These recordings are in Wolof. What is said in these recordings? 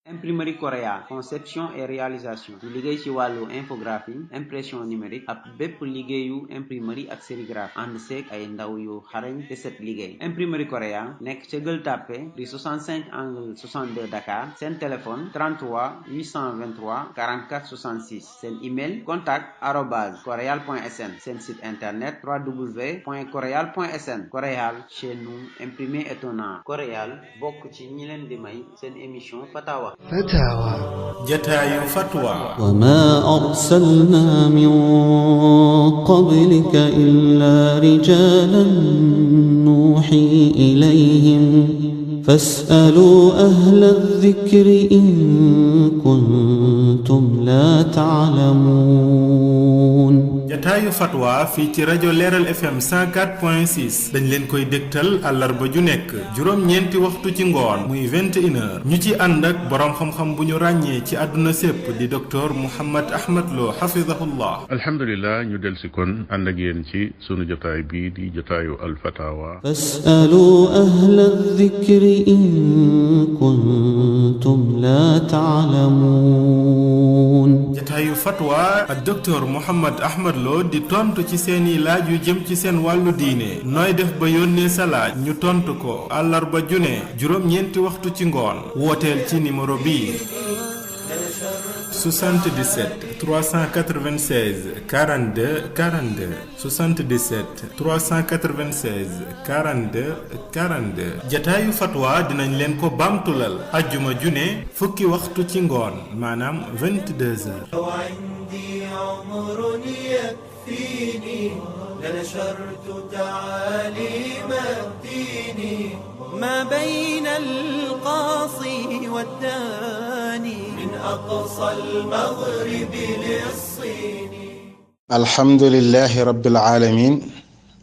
Imprimerie Correa conception et réalisation di liggéey ci wàllu infographie impression numérique ak bépp liggéeyu imprimerie ak sérigraphie ànd seeg ay ndaw yu xarañ te set liggéey. Imprimerie Correa nekk ca Gueule Tapée rue 65 angle 62 Dakar seen téléphone 33 823 44 66 seen email contact@coreal.sn seen site internet www.coreal.sn. Coreal, chez nous imprimer étonnant. Coreal bokk ci ñi leen di may seen émission Fatawa. jataayu fatwa. وما أرسلنا من قبلك إلا رجالا نوحي إليهم فاسألوا أهل الذكر إن كنتم لا تعلمون. jataayu fatwa fii ci rajo Leeral FM 104.6 dañ leen koy dégtal àllarba ju nekk juróom-ñeenti waxtu ci ngoon muy 21h ñu ci ànd ak boroom xam-xam bu ñu ràññee ci àdduna sépp di docteur Mouhammad Ahmad Lo hafidahullah. alhamdulilah ñu del si kon ànd ak yéen ci sunu jotaay bii di jotaayu alfatawa. fasalu ahla dhikri in kuntum la ta'lamun. jotaayu fatwa ak docteur Mouhammad Ahmad Lo di tontu ci seeni laaj yu jëm ci seen wàllu diine nooy def ba yónnee sa laaj ñu tontu ko àllarba june juróom-ñeenti waxtu ci ngoon wooteel ci numéro bii 77 396 42 42 77 396 42 42 jataayu fatwa dinañ leen ko baamtulal ajjuma june fukki waxtu ci ngoon maanaam 22h. لنشرت تعاليم الدين ما بين القاصي والداني من أقصى المغرب للصين. الحمد لله رب العالمين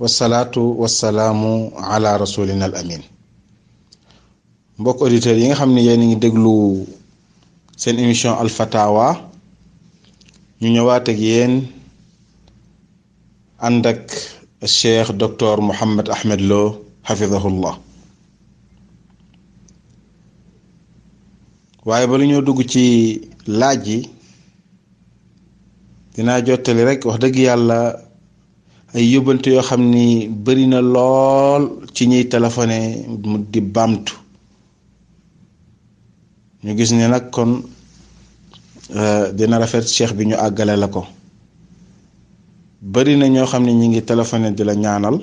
والصلاة والسلام على رسولنا الأمين. mbokk auditeurs yi nga xam ne yéen a ngi déglu seen émission Al Fatawa ñu ñëwaat ak yéen ànd ak Cheikh docteur Mouhammad Ahmad Lo hafidahullah. waaye ba lu ñoo dugg ci laaj yi dinaa jottali rek wax dëgg yàlla ay yóbbante yoo xam ni bari na lool ci ñuy téléphoné mu di baamtu ñu gis ne nag kon dina rafet cheikh bi ñu àggale la ko. bari na ñoo xam ne ñi ngi téléphoné di la ñaanal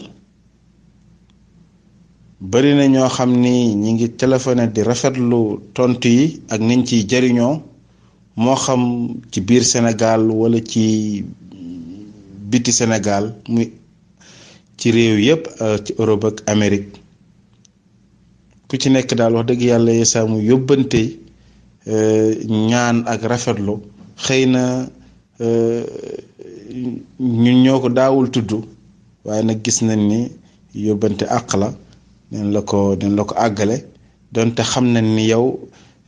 bari na ñoo xam ni ñi ngi téléphoné di rafetlu tontu yi ak niñ ciy jariñoo moo xam ci biir Sénégal wala ci biti Sénégal muy ci réew yépp ci Europe ak Amérique ku ci nekk daal wax dëgg yàlla yeesaa mu yóbbante ñaan ak rafetlu xëy na ñun ñoo ko daawul tudd waaye nag gis nañ ni yóbbante àq la den la ko àggale donte xam nañ ni yow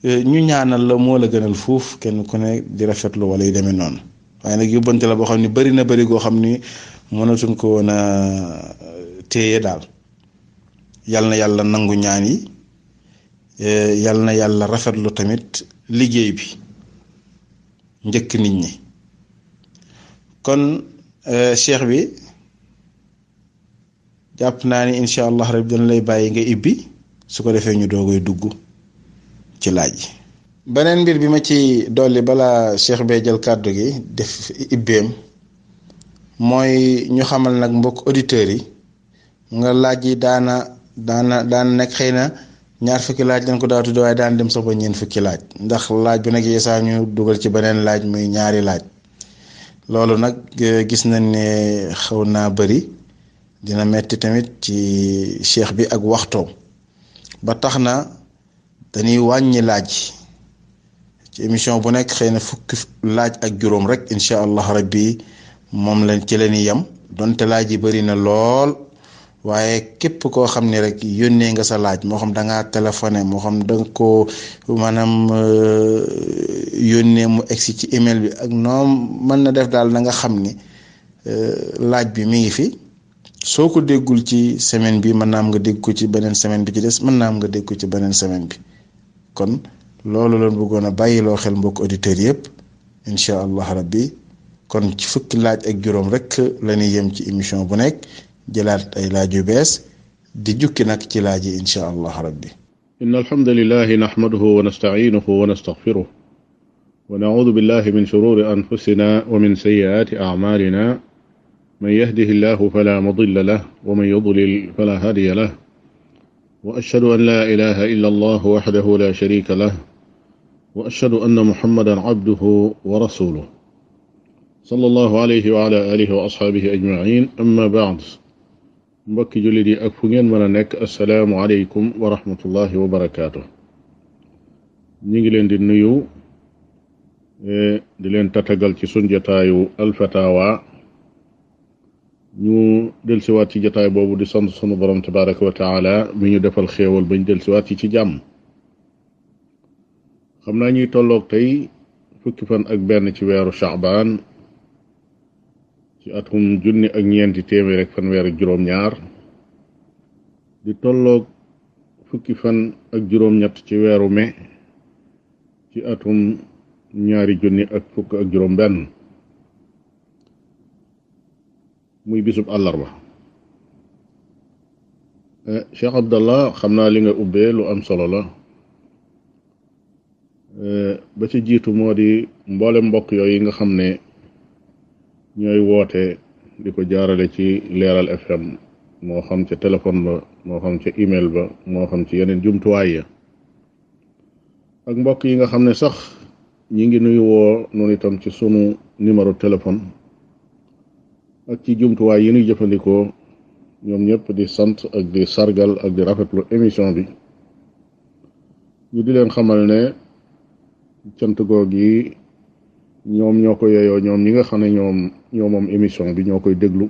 ñu ñaanal la moo la gënal fuuf kenn ku ne di rafetlu wala yu demee noonu waaye nag yóbbante la boo xam ni bari na bari goo xam ni mënatuñ ko woon a téye daal. yal na yàlla nangu ñaan yi yal na yàlla rafetlu tamit liggéey bi njëkk nit ñi. kon cheikh bi jàpp naa ni incha allah rek dañ lay bàyyi nga ibbi su ko defee ñu doogoy dugg ci laaj yi. beneen mbir bi ma ci dolli balaa cheikh bee jël kàddu gi def ibbeem mooy ñu xamal nag mbokk auditeurs yi nga laaj yi daana nekk xëy na ñaar fukki laaj lañ ko daa tudd waaye daan dem sax ba ñeent fukki laaj ndax laaj bi nag yeesaa ñu dugal ci beneen laaj muy ñaari laaj. loolu nag gis nañ ne xaw naa bari dina metti tamit ci cheikh bi ak waxtoo ba tax na dañuy wàññi laaj ci émission bu nekk xëy na fukki laaj ak juróom rek incha allah rabbi moom lañ ci leen yem donte laaj yi bari na lool waaye képp koo xam ne rek yónnee nga sa laaj moo xam da ngaa téléphoné moo xam da nga ko maanaam yónnee mu egsi ci email bi ak noom mën na def daal na nga xam ni laaj bi mi ngi fi soo ko déggul ci semaine bi mën naa am nga dégg ko ci beneen semaine bi ci des mën naa am nga dégg ko ci beneen semaine bi kon loolu lañ bëggoon a bàyyiloo xel mbokk auditeurs yépp incha allah rabbi kon ci fukki laaj ak juróom rek la ñuy yem ci émission bu nekk jëlaat ay laaj yu bees di jukki nag ci laaj yi incha allah rabbi. inna alhamdulillahi nahmaduhu wa nasta'inuhu wa nastaghfiruh wa na'udhu billahi min shururi anfusina wa min sayyiati a'malina man yahdihillahu fala mudilla lahu wa man yudlil fala hadiya lahu wa ashhadu an la ilaha illa Allah wahdahu la sharika lahu wa ashhadu anna muhammadan abduhu wa rasuluhu sallallahu alayhi wa ala alihi wa ashabihi ajma'in amma ba'd mbokki jullit yi ak fu ngeen mën a nekk assalaamu aleykum wa rahmatullahi wa barakaatu ñi ngi leen di nuyu di leen tatagal ci sun jataayu alfatawa ñu delsiwaat ci jataay boobu di sant sunu borom tabaraka wa taala mi ñu defal xéewal bañ delsiwaat ci jàmm xam naa ñuy tolloog tey fukki fan ak benn ci weeru Sha'baan ci atum junni ak ñeenti téeméer ak fanweer ak juróom-ñaar di tolloog fukki fan ak juróom-ñett ci weeru mai ci atum ñaari junni ak fukk ak juróom-benn muy bisub àllarba. Cheikh Abdallah xam naa li nga ubbee lu am solo la ba ci jiitu moo di mboolem mbokk yooyu nga xam ne ñooy woote di ko jaarale ci leeral FM moo xam ca téléphone ba moo xam ca email ba moo xam ci yeneen jumtuwaay ya ak mbokk yi nga xam ne sax ñi ngi nuyu woo noonu itam ci sunu numéro téléphone ak ci jumtuwaay yi ñuy jëfandikoo ñoom ñëpp di sant ak di sargal ak di rafetlu émission bi ñu di leen xamal ne cant goog yi ñoom ñoo ko yeyoo ñoom ñi nga xam ne ñoo moom émission bi ñoo koy déglu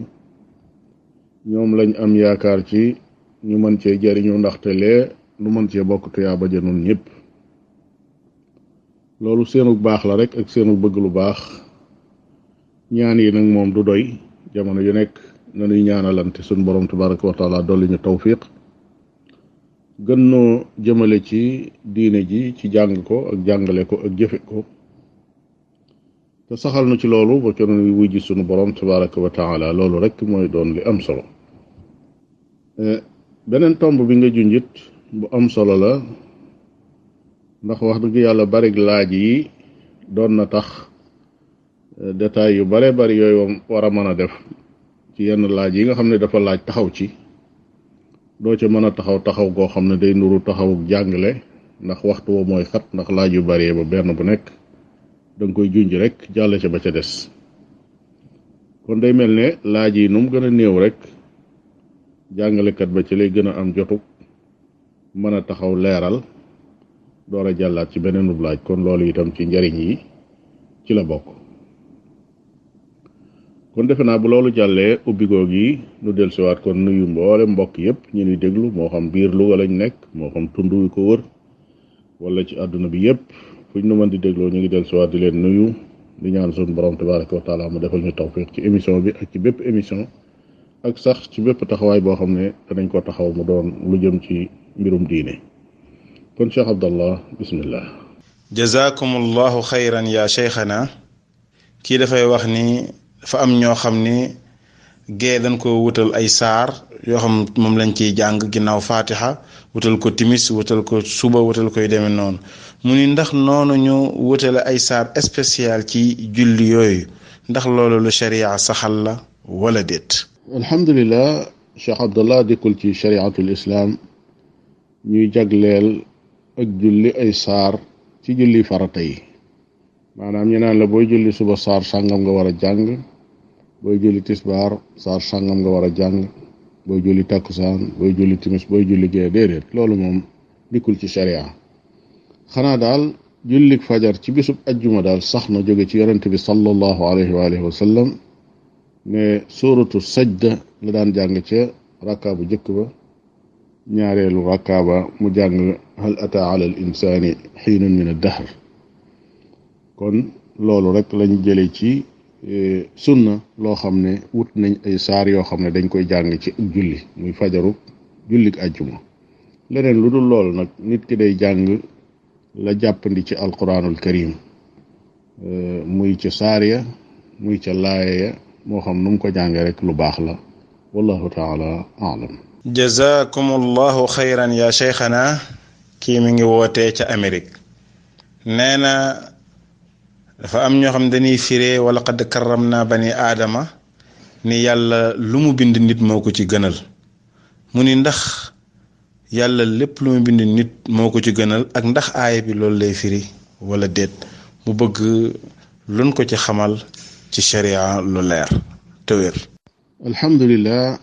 ñoom lañ am yaakaar ci ñu mën cee jariñu ndaxte lee lu mën cee bokk tuyaaba ja nun ñëpp loolu seenu baax la rek ak seenu bëgg lu baax ñaan yi nag moom du doy jamono yu nekk nanuy ñaanalante suñ borom tabaraka wa taala dolli ñu tawfiq gën noo jëmale ci diine ji ci jàng ko ak jàngale ko ak jëfe ko te saxal nu ci loolu ba kenn nuy wujji sunu borom tabaraka wa taala loolu rek mooy doon li am solo beneen tomb bi nga junjit bu am solo la ndax wax dëgg yàlla bari laaj yi doon na tax détails yu bare bari yooyu war a mën a def ci yenn laaj yi nga xam ne dafa laaj taxaw ci doo ca mën a taxaw goo xam ne day nuru taxawuk jàngale ndax waxtu wa mooy xat ndax laaj yu bari ba benn bu nekk danga koy junj rek jàll ca ba ca des kon day mel ne laaj yi nu mu gën a néew rek jàngalekat ba ci lay gën a am jotuk mën a taxaw leeral door a jàllaat ci beneenub laaj kon loolu itam ci njariñ yi ci la bokk kon defe naa bu loolu jàllee ubbi goog yi nu dellusiwaat kon nuyu mboole mbokk yépp ñu nuy déglu moo xam biir Louga lañ nekk moo xam tund wi ko wër wala ci àdduna bi yépp fuñ nu mën di dégloo ñu ngi dellusiwaat di leen nuyu di ñaan suñu borom tabaraka wa taala mu defal ñu tawfiq ci émission bi ak ci bépp émission ak sax ci bépp taxawaay boo xam ne danañ ko taxaw mu doon lu jëm ci mbirum diine kon Cheikh Abdallah bismillah. jazakumullahu xayran ya cheikhana kii dafay wax ni dafa am ñoo xam ni gée dañ ko wutal ay saar yoo xam moom lañ ciy jàng ginnaaw fatiha wutal ko timis wutal ko suba wutal koy demee noonu mu ni ndax noonu ñu wutale ay saar spécial ci julli yooyu ndax loolu lu sharia saxal la wala déet. alhamdulilah Cheikh Abdallah dikkul ci shariatul islam ñuy jagleel ak julli ay saar ci julli farata yi maanaam ñu naan la booy julli suba saar sàngam nga war a jàng booy julli tisbaar saar sàngam nga war a jàng booy julli takkusaan booy julli timis booy julli gee déedéet loolu moom dikkul ci sharia xanaa daal jullik fajar ci bisub ajjuma daal sax na jóge ci yonent bi sallallahu alayhi wa alihi wa sallam ne suuratu sajda la daan jàng ca rakka bu jëkk ba ñaareelu rakka ba mu jàng hal ataa ala al insaani xiinun min ad-dahr kon loolu rek lañ jële ci sunna loo xam ne wut nañ ay saar yoo xam ne dañ koy jàng ci julli muy fajaru jullik ajjuma leneen lu dul loolu nag nit ki day jàng la jàppandi ci alquranul karim muy ca saariya muy ca laaya moo xam nu mu ko jànge rek lu baax la wallahu taala aalam. jazakumullahu xayran ya cheikhana. kii mi ngi wootee ca Amérique nee na dafa am ñoo xam dañuy firee wala qad karram naa bani aadama ni yàlla lu mu bind nit moo ko ci gënal mu ni ndax yàlla lépp lu mu bind nit moo ko ci gënal ak ndax aaya bi loolu lay firi wala déet mu bëgg luñ ko ci xamal ci sharia lu leer te wér. alhamdulillah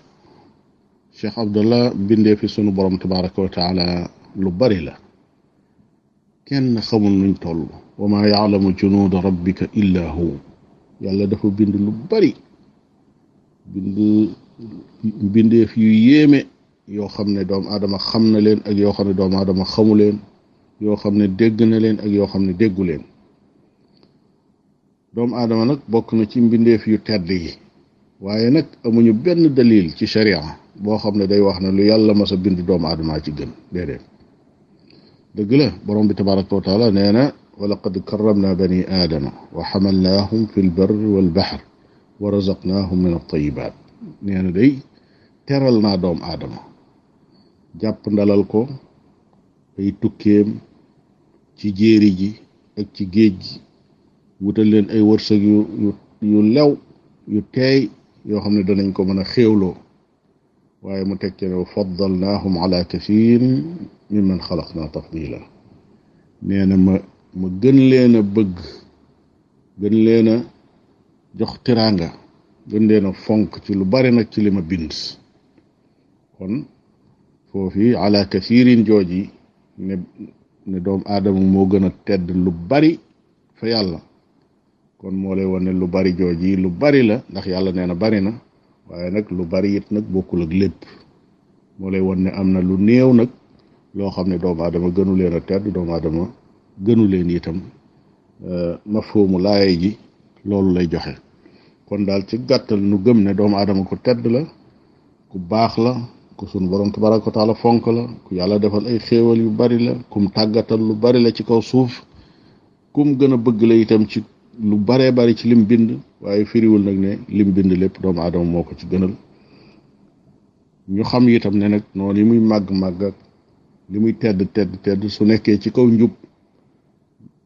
Cheikh Abdallah bindee fi sunu borom tabaraka wa taala lu bari la kenn xamul nuñ toll wa ma yaalamu junuuda rabbika illa hu yàlla dafa bind lu bari bindeef yu yéeme yoo xam ne doomu aadama xam na leen ak yoo xam ne doomu aadama xamu leen yoo xam ne dégg na leen ak yoo xam ne déggu leen doomu aadama nag bokk na ci mbindeef yu tedd yi waaye nag amuñu benn dalil ci sharia boo xam ne day wax ne lu yàlla mas a bind doomu aadama ci gën déedéet dëgg la borom bi tabaraka wa taala nee na wa laqad karramna bani aadama wa xamalnaahum fi lbarri walbaxr wa razaqnaahum min altayibaat nee na day teral naa doomu aadama jàpp ndalal ko ay tukkeem ci jéeri ji ak ci géej gi wutal leen ay wërsëg yu lew yu teey yoo xam ne danañ ko mën a xéewloo waaye mu teg ci ne faddalnaahum ala kathirin mimman xalaqna tafdila nee na ma gën leen a bëgg gën leen a jox tiraanga gën leen a fonk ci lu bari nag ci li ma bind kon foofi ala kathirin jooji ne doomu aadama moo gën a tedd lu bari fa yàlla kon moo lay wane lu bari jooji lu bari la ndax yàlla nee na bari na waaye nag lu bari it nag bokkul ak lépp moo lay wane ne am na lu néew nag loo xam ne doomu aadama gënu leen a tedd doomu aadama gënu leen itam mafhoomu laaye ji loolu lay joxe kon daal ci gàttal nu gëm ne doomu aadama ku tedd la ku baax la ku sunu borom tabaraka wa taala fonk la ku yàlla defal ay xéewal yu bari la kum tàggatal lu bari la ci kaw suuf kum gën a bëgg la itam ci lu baree bari ci lim bind waaye firiwul nag ne lim bind lépp doomu aadama moo ko ci gënal ñu xam itam ne nag noonu li muy màgg-màgg ak li muy tedd su nekkee ci kaw njub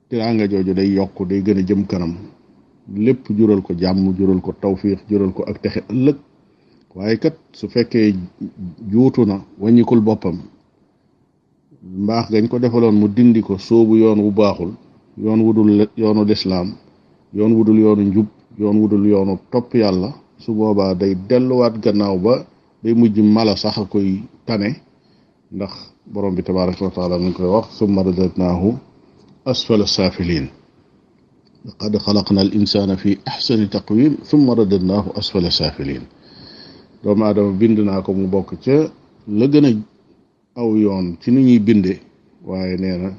tiraanga jooju day yokk day gën a jëm kanam lépp jural ko jàmm jural ko tawfiix jural ko ak texe ëllëg waaye kat su fekkee juutu na wàññikul boppam mbaax gañ ko defaloon mu dindi ko soobu yoon wu baaxul yoon wudul yoonu lislaam yoon wudul yoonu njub yoon wudul yoonu topp yàlla su boobaa day delluwaat gannaaw ba day mujj mala sax a koy tane ndax borom bi tabaraka wa taala mi ngi koy wax summa radadnaahu asfala saafiliin laqad xalaqna al insana fi axsani taqwim summa radadnaahu asfala saafiliin doomu aadama bind naa ko mu bokk ca la gën a aw yoon ci ni ñuy binde waaye nee na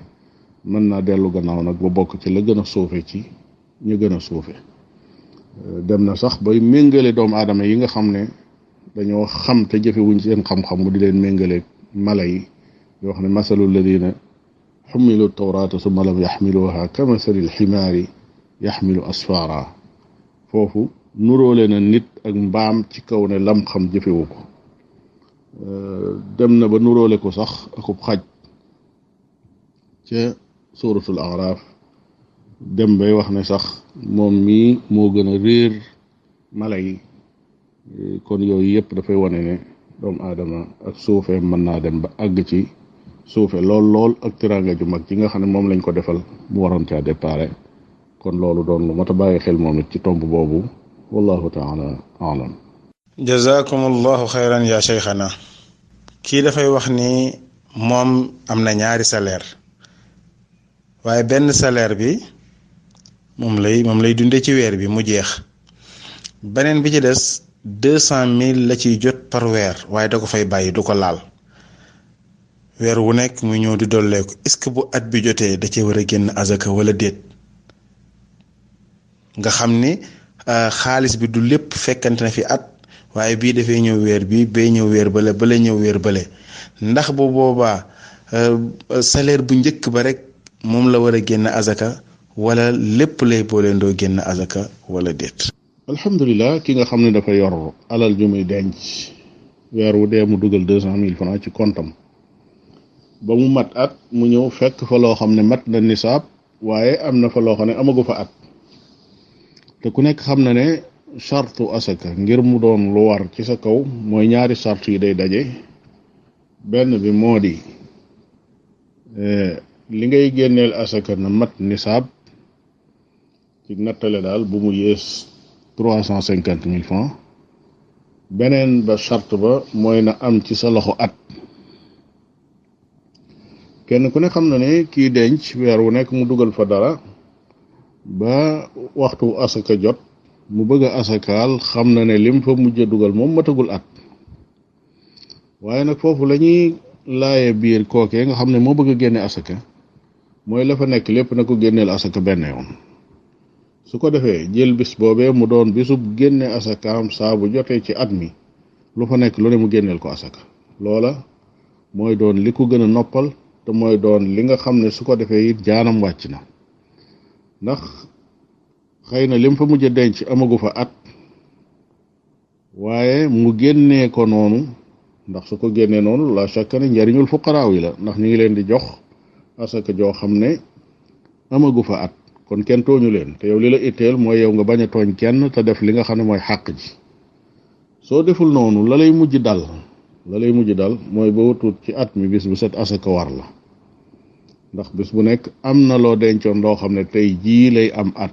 mën naa dellu gannaaw nag ba bokk ci la gën a suufe ci ñu gën a suufe dem na sax bay méngale doomu aadama yi nga xam ne dañoo xam te jëfewuñ seen xam-xam mu di leen méngale mala yi yoo xam ne masalu alladina xumilu tawrata summa lam yaxmiluha kamasali alximaari yaxmilu asfara foofu nuróole na nit ak mbaam ci kaw ne lam xam jëfewu ko dem na ba nuróole ko sax akub xaj ca suratul araf dem bay wax ne sax moom mii moo gën a réer mala yi kon yooyu yëpp dafay wane ne doomu aadama ak suufe mën naa dem ba àgg ci suufe lool ak tiraanga ju mag ci nga xam ne moom lañ ko defal mu waroon caa déparé kon loolu doon lu mat a bàyyi xel moom it ci tomb boobu wallahu taala alam. jazakumullahu xayran ya cheikhana. kii dafay wax ni moom am na ñaari salaire waaye benn salaire bi moom lay dunde ci weer bi mu jeex beneen bi ci des 200,000 la ciy jot par weer waaye da ko fay bàyyi du ko laal weer wu nekk mu ñëw di dolleeku est-ce que bu at bi jotee da cee war a génn azaka wala déet nga xam ni xaalis bi du lépp fekkante na fi at waaye bii dafay ñëw weer bi bee ñëw weer bale ñëw weer bale ndax bu boobaa salaire bu njëkk ba rek moom la war a génn azaka wala lépp lay booleendoo génn azaka wala déet. alhamdulilah ki nga xam ne dafa yor alal ju muy denc weer wu dee mu dugal 200,000 francs ci kontam ba mu mat at mu ñëw fekk fa loo xam ne mat na nisaab waaye am na fa loo xam ne amagu fa at te ku nekk xam na ne sartu asaka ngir mu doon lu war ci sa kaw mooy ñaari sart yi day daje benn bi moo di li ngay génneel asaka na mat nisaab ci nattale daal bu mu yées 350,000 francs beneen ba sart ba mooy na am ci sa loxo at kenn ku ne xam na ne kii denc weer wu nekk mu dugal fa dara ba waxtu asaka jot mu bëgg a asakaal xam na ne lim fa mujj a dugal moom matagul at waaye nag foofu la ñuy laaye biir kookee nga xam ne moo bëgg a génne asaka mooy la fa nekk lépp na ko génneel asaka benn yoon su ko defee jël bis boobee mu doon bisub génne asakaam saa bu jotee ci at mi lu fa nekk lu ne mu génneel ko asaka loola mooy doon li ko gën a noppal te mooy doon li nga xam ne su ko defee it jaanam wàcc na ndax xëy na lim fa mujj a denc amagu fa at waaye mu génnee ko noonu ndax su ko génnee noonu la chaque ne njariñul fuqaraaw yi la ndax ñu ngi leen di jox asaka joo xam ne amagu fa at kon kenn tooñu leen te yow li la itteel mooy yow nga bañ a tooñ kenn te def li nga xam ne mooy xàq ji soo deful noonu la lay mujj dal mooy ba wutut ci at mi bis bu set asaka war la ndax bis bu nekk am na loo dencoon loo xam ne tey jii lay am at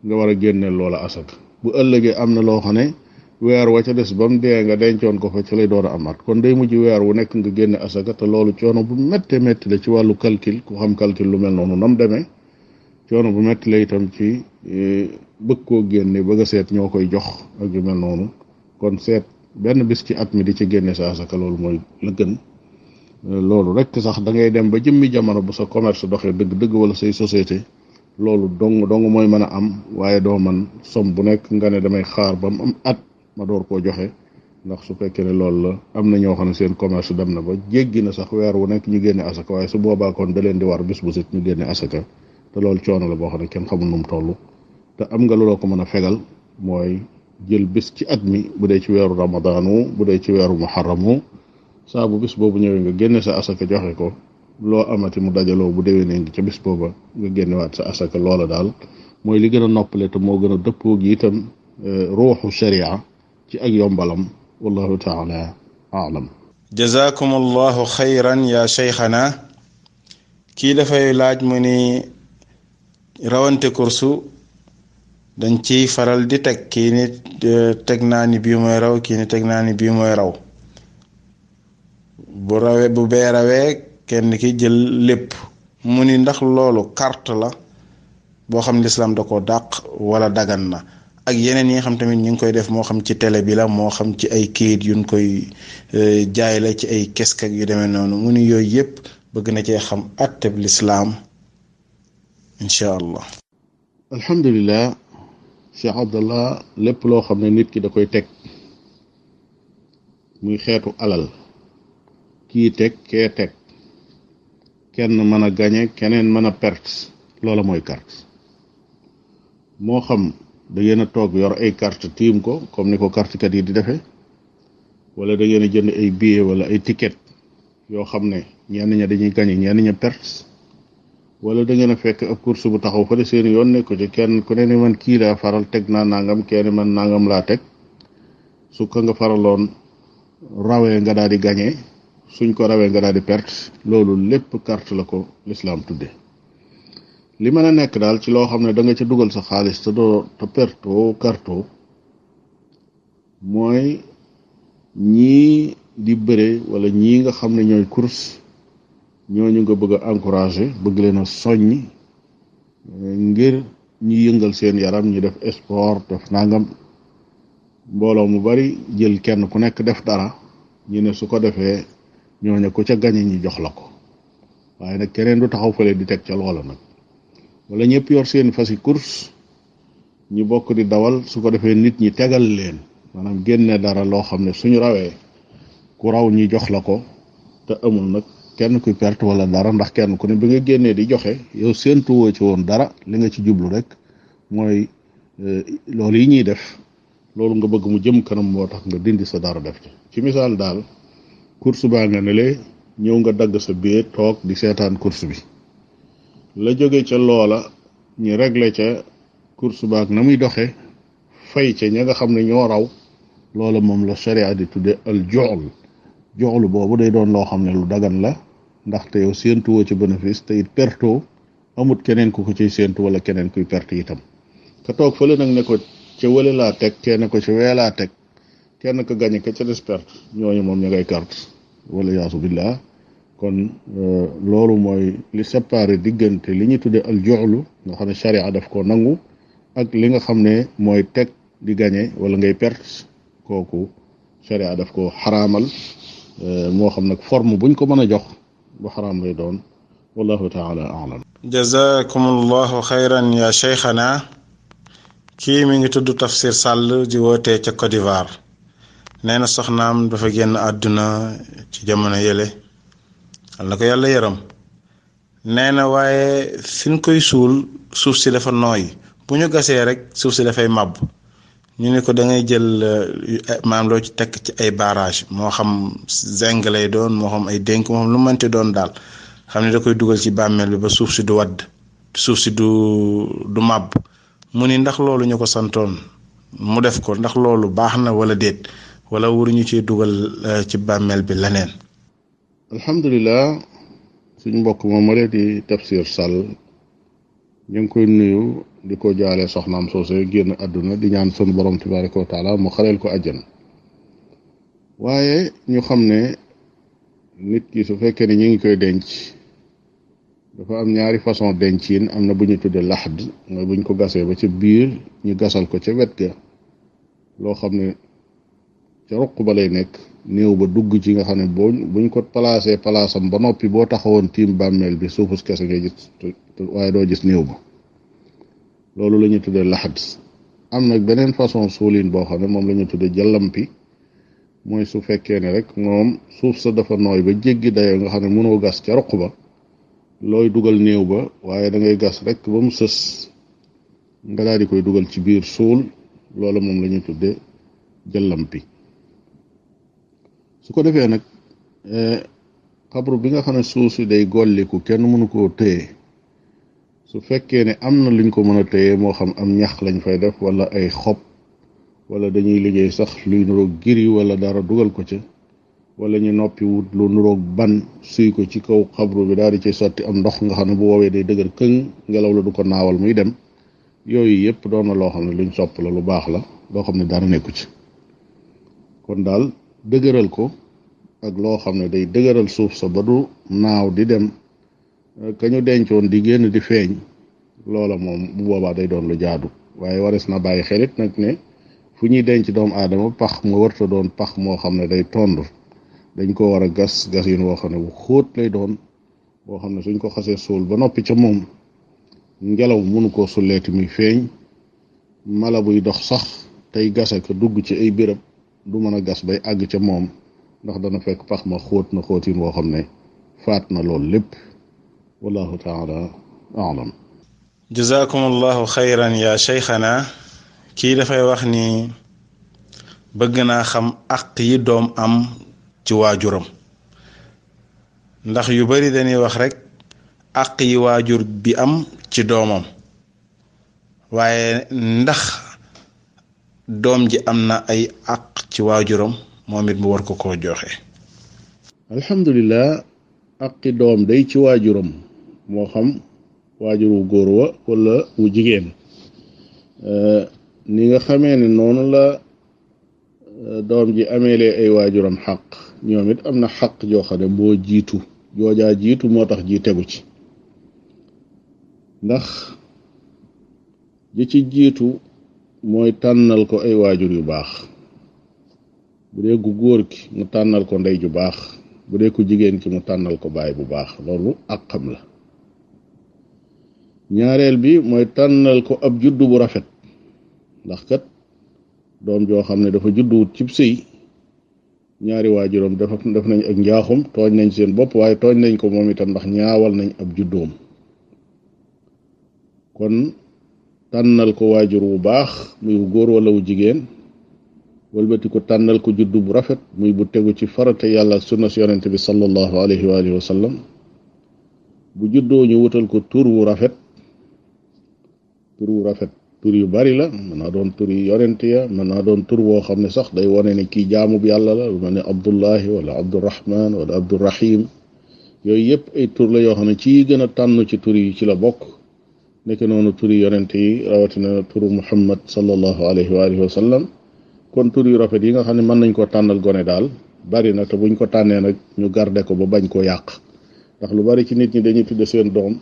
nga war a génneel loola asaka bu ëllëgee am na loo xam ne weer wa ca des ba mu dee nga dencoon ko fa ci lay door a am at kon day mujj weer wu nekk nga génne asaka te loolu coono bu méttee métti la ci wàllu calcul ku xam calcul lu mel noonu nam demee coono bu métti la itam ci bëgg koo génne bëgg a seet ñoo koy jox ak yu mel noonu kon seet benn bis ci at mi di ci génne sa asaka loolu mooy la gën loolu rek sax da ngay dem ba jëmmi jamono bu sa commerce doxee dëgg wala say société loolu dong mooy mën a am waaye doo man som bu nekk nga ne damay xaar ba mu am at ma door koo joxe ndax su fekkee ne loolu la am na ñoo xam ne seen commerce dem na ba jéggi na sax weer wu nekk ñu génne asaka waaye su boobaa kon da leen di war bis bu set ñu génne asaka te loolu coono la boo xam ne kenn xamul nu mu toll te am nga looloo ko mën a fegal mooy jël bis ci at mi bu dee ci weeru ramadaanu bu dee ci weeru muharramu saa bu bis boobu ñëwee nga génne sa asaka joxe ko loo amati mu dajaloo bu déwénee ngi ca bis booba nga génnewaat sa asaka loola daal mooy li gën a noppale te moo gën a dëppoo gi itam ruuxu sharia ci ak yombalam wallahu taala aalam. jazakum allahu xayran ya cheikhana kii dafay laaj mu ni rawante kursu dañ ciy faral di teg kii ni teg naa ni bii mooy raw kii ni teg naa ni bii mooy raw bu bee rawee kenn ki jël lépp mu ni ndax loolu carte la boo xam lislaam da ko dàq wala dagan na ak yeneen yi nga xam tamit ñu ngi koy def moo xam ci télé bi la moo xam ci ay kayit yuñ koy jaay la ci ay kesk ak yu demee noonu mu ni yooyu yëpp bëgg na cee xam atteb lislaam incha allah. alhamdulilah Cheikh Abdallah lépp loo xam ne nit ki da koy teg muy xeetu alal kii teg kee teg kenn mën a gañe keneen mën a perte loola mooy carte moo xam da ngeen a toog yor ay carte tiim ko comme ni ko carte kat yi di defee wala da ngeen a jënd ay billet wala ay ticket yoo xam ne ñenn ña dañuy gañe ñenn ña perte wala da ngeen a fekk ab course bu taxaw fa de seen yoon ne ko ci kenn ku ne ni man kii laa faral teg naa nangam kenn man nangam laa teg su ko nga faraloon rawee nga daal di gañe suñ ko rawee nga daal di perte loolu lépp carte la ko lislaam tudde li mën a nekk daal ci loo xam ne da nga ca dugal sa xaalis te doo te perto karto mooy ñii di bëre wala ñii nga xam ne ñooy course ñooñu nga bëgg a encourager bëgg leen a soññ ngir ñu yëngal seen yaram ñu def sport def nangam mbooloo mu bari jël kenn ku nekk def dara ñu ne su ko defee ñooñu ko ca gañe ñi jox la ko waaye nag keneen du taxaw fële di teg ca loola nag wala ñëpp yor seen fasi course ñu bokk di dawal su ko defee nit ñi tegal leen maanaam génne dara loo xam ne suñu rawee ku raw ñi jox la ko te amul nag kenn kuy perte wala dara, ndax kenn ku ne bi nga génnee di joxe yow séentuwoo ci woon dara, li nga ci jublu rek mooy loolu yi ñuy def loolu nga bëgg mu jëm kanam moo tax nga dindi sa dara def ci misaal daal course baa nga ne le ñëw nga dagg sa billet toog di seetaan course bi, la jóge ca loola ñu réglé ca course baag na muy doxe fay ca ña nga xam ne ñoo raw, loola moom la sharia di tudde al joxlu boobu day doon loo xam ne lu dagan la, ndaxte yow séentuwoo ci bénéfice te it pertoo, amut keneen ku ko ciy séentu wala keneen kuy perte itam. ka toog fële nag ne ko ca wële laa teg, kenn ko ca wee laa teg, kenn ko gañe ka ca des perte, ñooñu moom ña ngay carte wala yaasu billah. kon loolu mooy li séparé diggante li ñu tudde al joxlu nga xam ne sharia daf ko nangu ak li nga xam ne mooy teg di gañe wala ngay perte, kooku sharia daf ko xaraamal, moo xam nag forme buñ ko mën a jox bu xaraam lay doon. wallahu taala a'lam. jazakumullahu xayran ya cheikhana. kii mi ngi tudd Tafsir Sall di wootee ca Côte d'Ivoire. nee na soxnaam dafa génn àdduna ci jamono yële, na ko yàlla yërëm. nee na waaye fi ñu koy suul suuf si dafa nooy, bu ñu gasee rek suuf si dafay màbb. ñu ne ko da ngay jël maam loo ci tekk ci ay barrage, moo xam zinc lay doon, moo xam ay dénk, moo xam lu mënti doon daal, xam ne da koy dugal ci bàmmeel bi ba suuf si du wadd, suuf si du màbb. mu ni ndax loolu ñu ko santoon mu def ko, ndax loolu baax na wala déet, wala waruñu ci dugal ci bàmmeel bi leneen. alhamdulilah, suñ mbokk moom ma lee di Tafsir Sall ñu ngi koy nuyu di ko jaale soxnaam soose génn àdduna, di ñaan sunu borom tabaraka wa taala mu xareel ko àjjana. waaye ñu xam ne nit ki su fekkee ne ñu ngi koy denc, dafa am ñaari façon denciin. am na bu ñu tudde laxd, mooy buñ ko gasee ba ca biir ñu gasal ko ca wet ga loo xam ne ca ruq ba lay nekk, néew ba dugg ci nga xam ne buñ ko placé palaasam ba noppi boo taxawoon tiim bàmmeel bi suufus kese ngay gis waaye doo gis néew ba, loolu la ñu tudde laxd. am nag beneen façon suulin boo xam ne moom la ñu tudde jàllampi, mooy su fekkee ne rek moom suuf sa dafa nooy ba jéggi dayoo nga xam ne mënoo gas ca ruq ba looy dugal néew ba, waaye da ngay gas rek ba mu sës nga daal di koy dugal ci biir suul, loolu moom la ñuy tudde jàllampi. su ko defee nag xabru bi nga xam ne suuf si day golliku kenn mënu koo téye, su fekkee ne am na luñ ko mën a téye, moo xam am ñax lañ fay def wala ay xob, wala dañuy liggéey sax luy nuroog giri wala dara dugal ko ca, wala ñu noppi wut lu nuroog ban suy ko ci kaw xabru bi daal di ci sotti am ndox nga xam ne bu woowee day dëgër këng, ngelaw la du ko naawal muy dem. yooyu yëpp doon na loo xam ne luñ sopp la, lu baax la, loo xam ne dara nekku ci. kon daal dëgëral ko ak loo xam ne day dëgëral suuf sa ba du naaw di dem ka ñu dencoon di génn di feeñ, loola moom bu boobaa day doon lu jaadu. waaye waris na bàyyi xelit nag ne fu ñuy denc doomu aadama pax mu warta doon pax moo xam ne day tond, dañ ko war a gas yin woo xam ne bu xóot lay doon, boo xam ne suñ ko xasee suul ba noppi ca moom ngelaw mënu koo sulleeti muy feeñ, mala buy dox sax tey gasa ko dugg ci ay béréb du mën a gas bay àgg ca moom, ndax dana fekk pax ma xóot na xóotin woo xam ne faat na loolu lépp. wallahu taala a'lam. jazakumullahu xayran ya cheikhana. kii dafay wax ni bëgg naa xam àq yi doom am ci waajuram, ndax yu bari dañuy wax rek àq yi waajur bi am ci doomam, waaye ndax doom ji am na ay àq ci waajuram moom it mu war ko koo joxe. alhamdulilah, aqi doom day ci waajuram, moo xam waajur wu góor wa wala wu jigéen. ni nga xamee ne noonu la doom ji ameelee ay waajuram xaq, ñoom it am na xaq joo xam ne moo jiitu, joojaa jiitu moo tax ji tegu ci. ndax ji ci jiitu mooy tànnal ko ay waajur yu baax. bu dee gu góor ki mu tànnal ko ndey ju baax, bu dee ku jigéen ki mu tànnal ko baay bu baax, loolu ak xam la. ñaareel bi mooy tànnal ko ab juddu bu rafet, ndax kat doom joo xam ne dafa judduwut cib sëy ñaari waajuram def nañ ak njaaxum tooñ nañ seen bopp waaye tooñ nañ ko moom itam ndax ñaawal nañ ab juddoom kon tànnal ko waajur wu baax muy wu góor wala wu jigéen walbati ko tànnal ko juddu bu rafet muy bu tegu ci farata yàlla ak sunna si yonente bi sallallahu alayhi wa alihi wa sallam bu juddoo ñu wutal ko tur wu rafet tur yu bari la mën naa doon tur yi yonent ya mën naa doon tur woo xam ne sax day wone ne kii jaamub yàlla la lu mel ne Abdullahi wala Abdurrahman wala Abdurrahim yooyu yëpp ay tur la yoo xam ne ci gën a tànn ci tur yi ci la bokk nekk noonu tur yi yonent yi rawatina turu Muhammad sallallahu alayhi wa alihi wa sallam kon tur yu rafet yi nga xam ne mën nañ koo tànnal gone daal bari na te buñ ko tànnee nag ñu garde ko ba bañ koo yàq ndax lu bari ci nit ñi dañuy tudde seen doom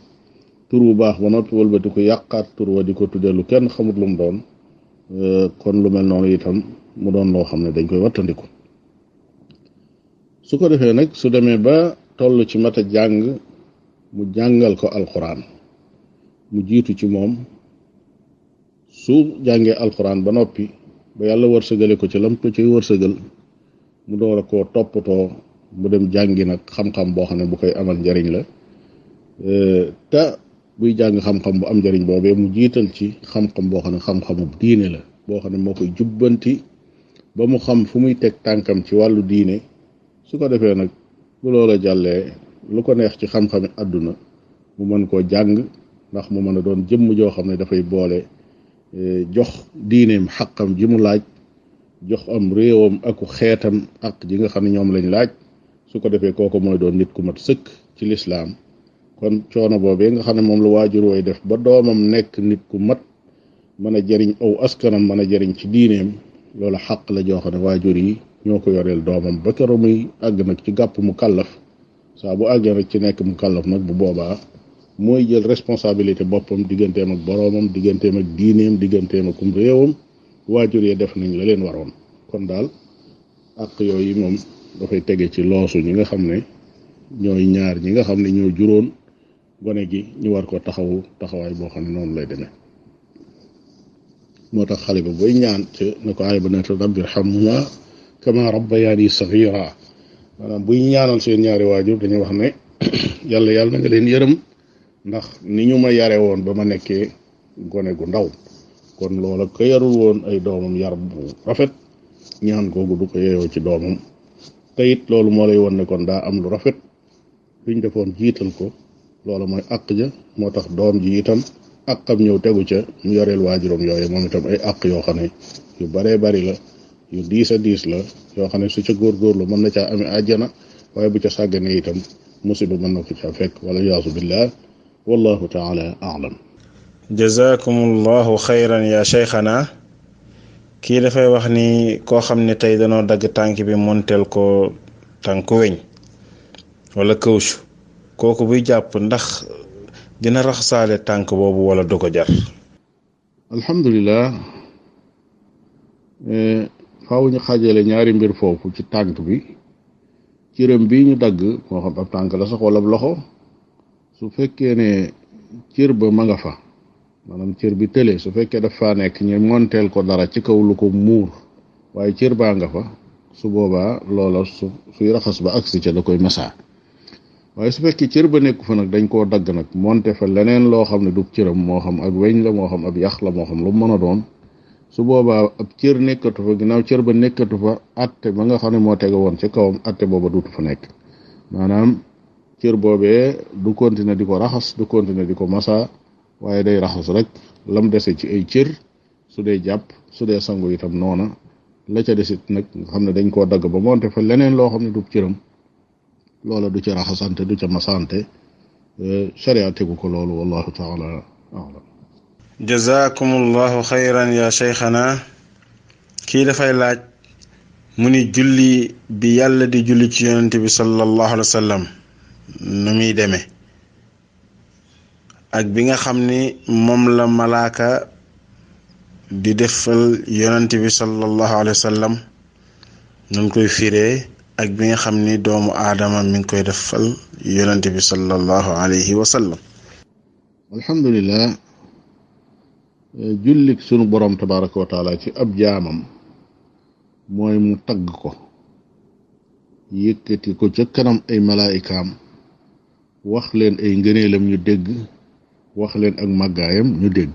tur bu baax ba noppi wëlbati ko yàqaat tur wa di ko tudde lu kenn xamut lu mu doon kon lu mel noonu itam mu doon loo xam ne dañ koy wattandiku su ko defee nag su demee ba toll ci mat a jàng mu jàngal ko alquran mu jiitu ci moom su jàngee alquran ba noppi ba yàlla wërsëgale ko ci lam ko ci wërsëgal mu door a koo toppatoo mu dem jàngi nag xam-xam boo xam ne bu koy amal njariñ la te buy jàng xam-xam bu am njariñ boobee mu jiital ci xam-xam boo xam ne xam-xamu diine la boo xam ne moo koy jubbanti ba mu xam fu muy teg tànkam ci wàllu diine su ko defee nag bu loola jàllee lu ko neex ci xam-xami àdduna mu mën koo jàng ndax mu mën a doon jëmm joo xam ne dafay boole jox diineem xaqam ji mu laaj jox am réewam aku xeetam ak ji nga xam ne ñoom lañ laaj su ko defee kooku mooy doon nit ku mat sëkk ci lislaam kon coono boobee nga xam ne moom la waajur way def ba doomam nekk nit ku mat mën a jëriñ aw askanam mën a jëriñ ci diineem loolu xaq la joo xam ne waajur yi ñoo ko yoreel doomam ba keroog muy àgg nag ci gàpp mu kàllaf saa bu àggee nag ci nekk mu kàllaf nag bu boobaa mooy jël responsabilité boppam digganteem ak boroomam digganteem ak diineem digganteem ak réewam waajur yi def nañ la leen waroon kon daal ak yooyu moom dafay tege ci loosu ñi nga xam ne ñooy ñaar ñi nga xam ne ñoo juróon gone gi ñu war ko taxawu taxawaay boo xam ne noonu lay demee moo tax xale ba booy ñaan ci na ko aay ba ne rabbi irhamhuma kama rabbayani saghira maanaam buy ñaanal seen ñaari waajur dañuy wax ne yàlla na nga leen yërëm ndax ni ñu ma yare woon ba ma nekkee gone gu ndaw kon loola ko yarul woon ay doomam yar bu rafet ñaan googu du ko yeyoo ci doomam te it loolu moo lay won ne kon daa am lu rafet luñ defoon jiital ko loola mooy àq ja moo tax doom ji itam àqam ñëw tegu ca mu yoreel waajuram yooyu moom itam ay àq yoo xam ne yu baree bari la yu diis a diis la yoo xam ne su ca góorgóorlu mën na caa amee àjjana waaye bu ca sàgganee itam musiba mën na ko caa fekk wala yaasu billah wallahu taala a'lam. jazakumullahu xayran ya cheikhana kii dafay wax ni koo xam ne tey danoo dagg tànk bi monteel ko tànku weñ wala kawsu kooku buy jàpp ndax dina raxasaale tànk boobu wala du ko jar. alhamdulilah faaw ñu xaajale ñaari mbir foofu ci tànk bi cëram bi ñu dagg moo xam ab tànk la sax wala loxo su fekkee ne cër ba ma nga fa maanaam cër bi tële su fekkee daf faa nekk ñu monteel ko dara ci kaw lu ko muur waaye cër baa nga fa su boobaa loola suy raxas ba agsi ca da koy masaa waaye su fekkee cër ba nekku fa nag dañ koo dagg nag monte fa leneen loo xam ne du cëram moo xam ak weñ la moo xam ab yax la moo xam lu mën a doon su boobaa ab cër nekkatu fa ginnaaw cër ba nekkatu fa atte ba nga xam ne moo tege woon ci kawam atte booba duutu fa nekk maanaam cër boobee du continuer di ko raxas du continuer di ko masa waaye day raxas rek lam dese ci ay cër su dee jàpp su dee sangu itam noona la ca desit nag nga xam ne dañ koo dagg ba monte fa leneen loo xam ne du cëram loola du ca raxasante du ca masante sharia tegu ko loolu wallahu taala a'lam. jazakumullahu xayran ya cheikhana kii dafay laaj mu ni julli bi yàlla di julli ci yonente bi sallallahu alayhi wa sallam nu muy demee ak bi nga xam ni moom la malaaka di defal yonente bi sallallahu alayhi wa sallam nun koy firee ak bi nga xam ni doomu aadama mi ngi koy defal yonente bi sallallahu alayhi wa sallam. alhamdulillah jullik sunu borom tabaraka wa taala ci ab jaamam mooy mu tagg ko yëkkati ko ca kanam ay malaayikaam wax leen ay ngëneelam ñu dégg wax leen ak màggaayam ñu dégg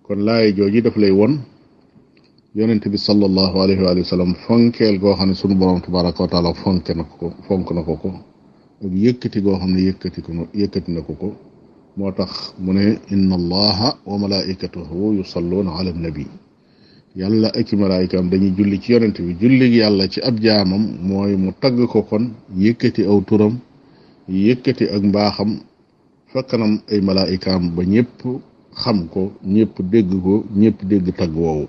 kon laay jooji daf lay won yonent bi sallallahu alayhi wa sallam fonkeel goo xam ne sunu borom tabaraka wa taala fonk na ko ak yëkkati goo xam ne yëkkati na ko moo tax mu ne inna allaha wa malaikatahu yusalluuna ala nabi yàlla ak i malaayikaam dañuy julli ci yonent bi julli yàlla ci ab jaamam mooy mu tagg ko kon yëkkati aw turam yëkkati ak mbaaxam fa kanam ay malaayikaam ba ñëpp xam ko ñëpp dégg tagg woowu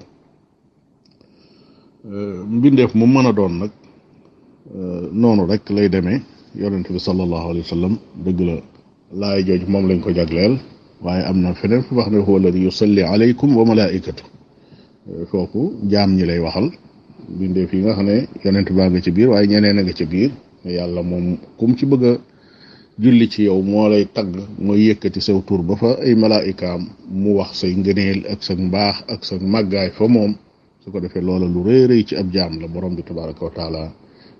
mbindeef mu mën a doon nag noonu rek lay demee yonent bi sallallahu alayhi wa sallam dëgg la laay jooj moom lañ ko jagleel waaye am na feneen fu wax ne huwa alladi yusalli alaykum wa malaikatu foofu jaam ñi lay waxal mbindeef yi nga xam ne yonent baa nga ci biir waaye ñeneen a nga ci biir yàlla moom kum ci bëgg a julli ci yow moo lay tagg mooy yëkkati saw tur ba fa ay malaayikaam mu wax say ngëneel ak sa mbaax ak sa màggaay fa moom su ko defee loola lu rëy rëy ci ab jaam la borom bi tabaraka wa taala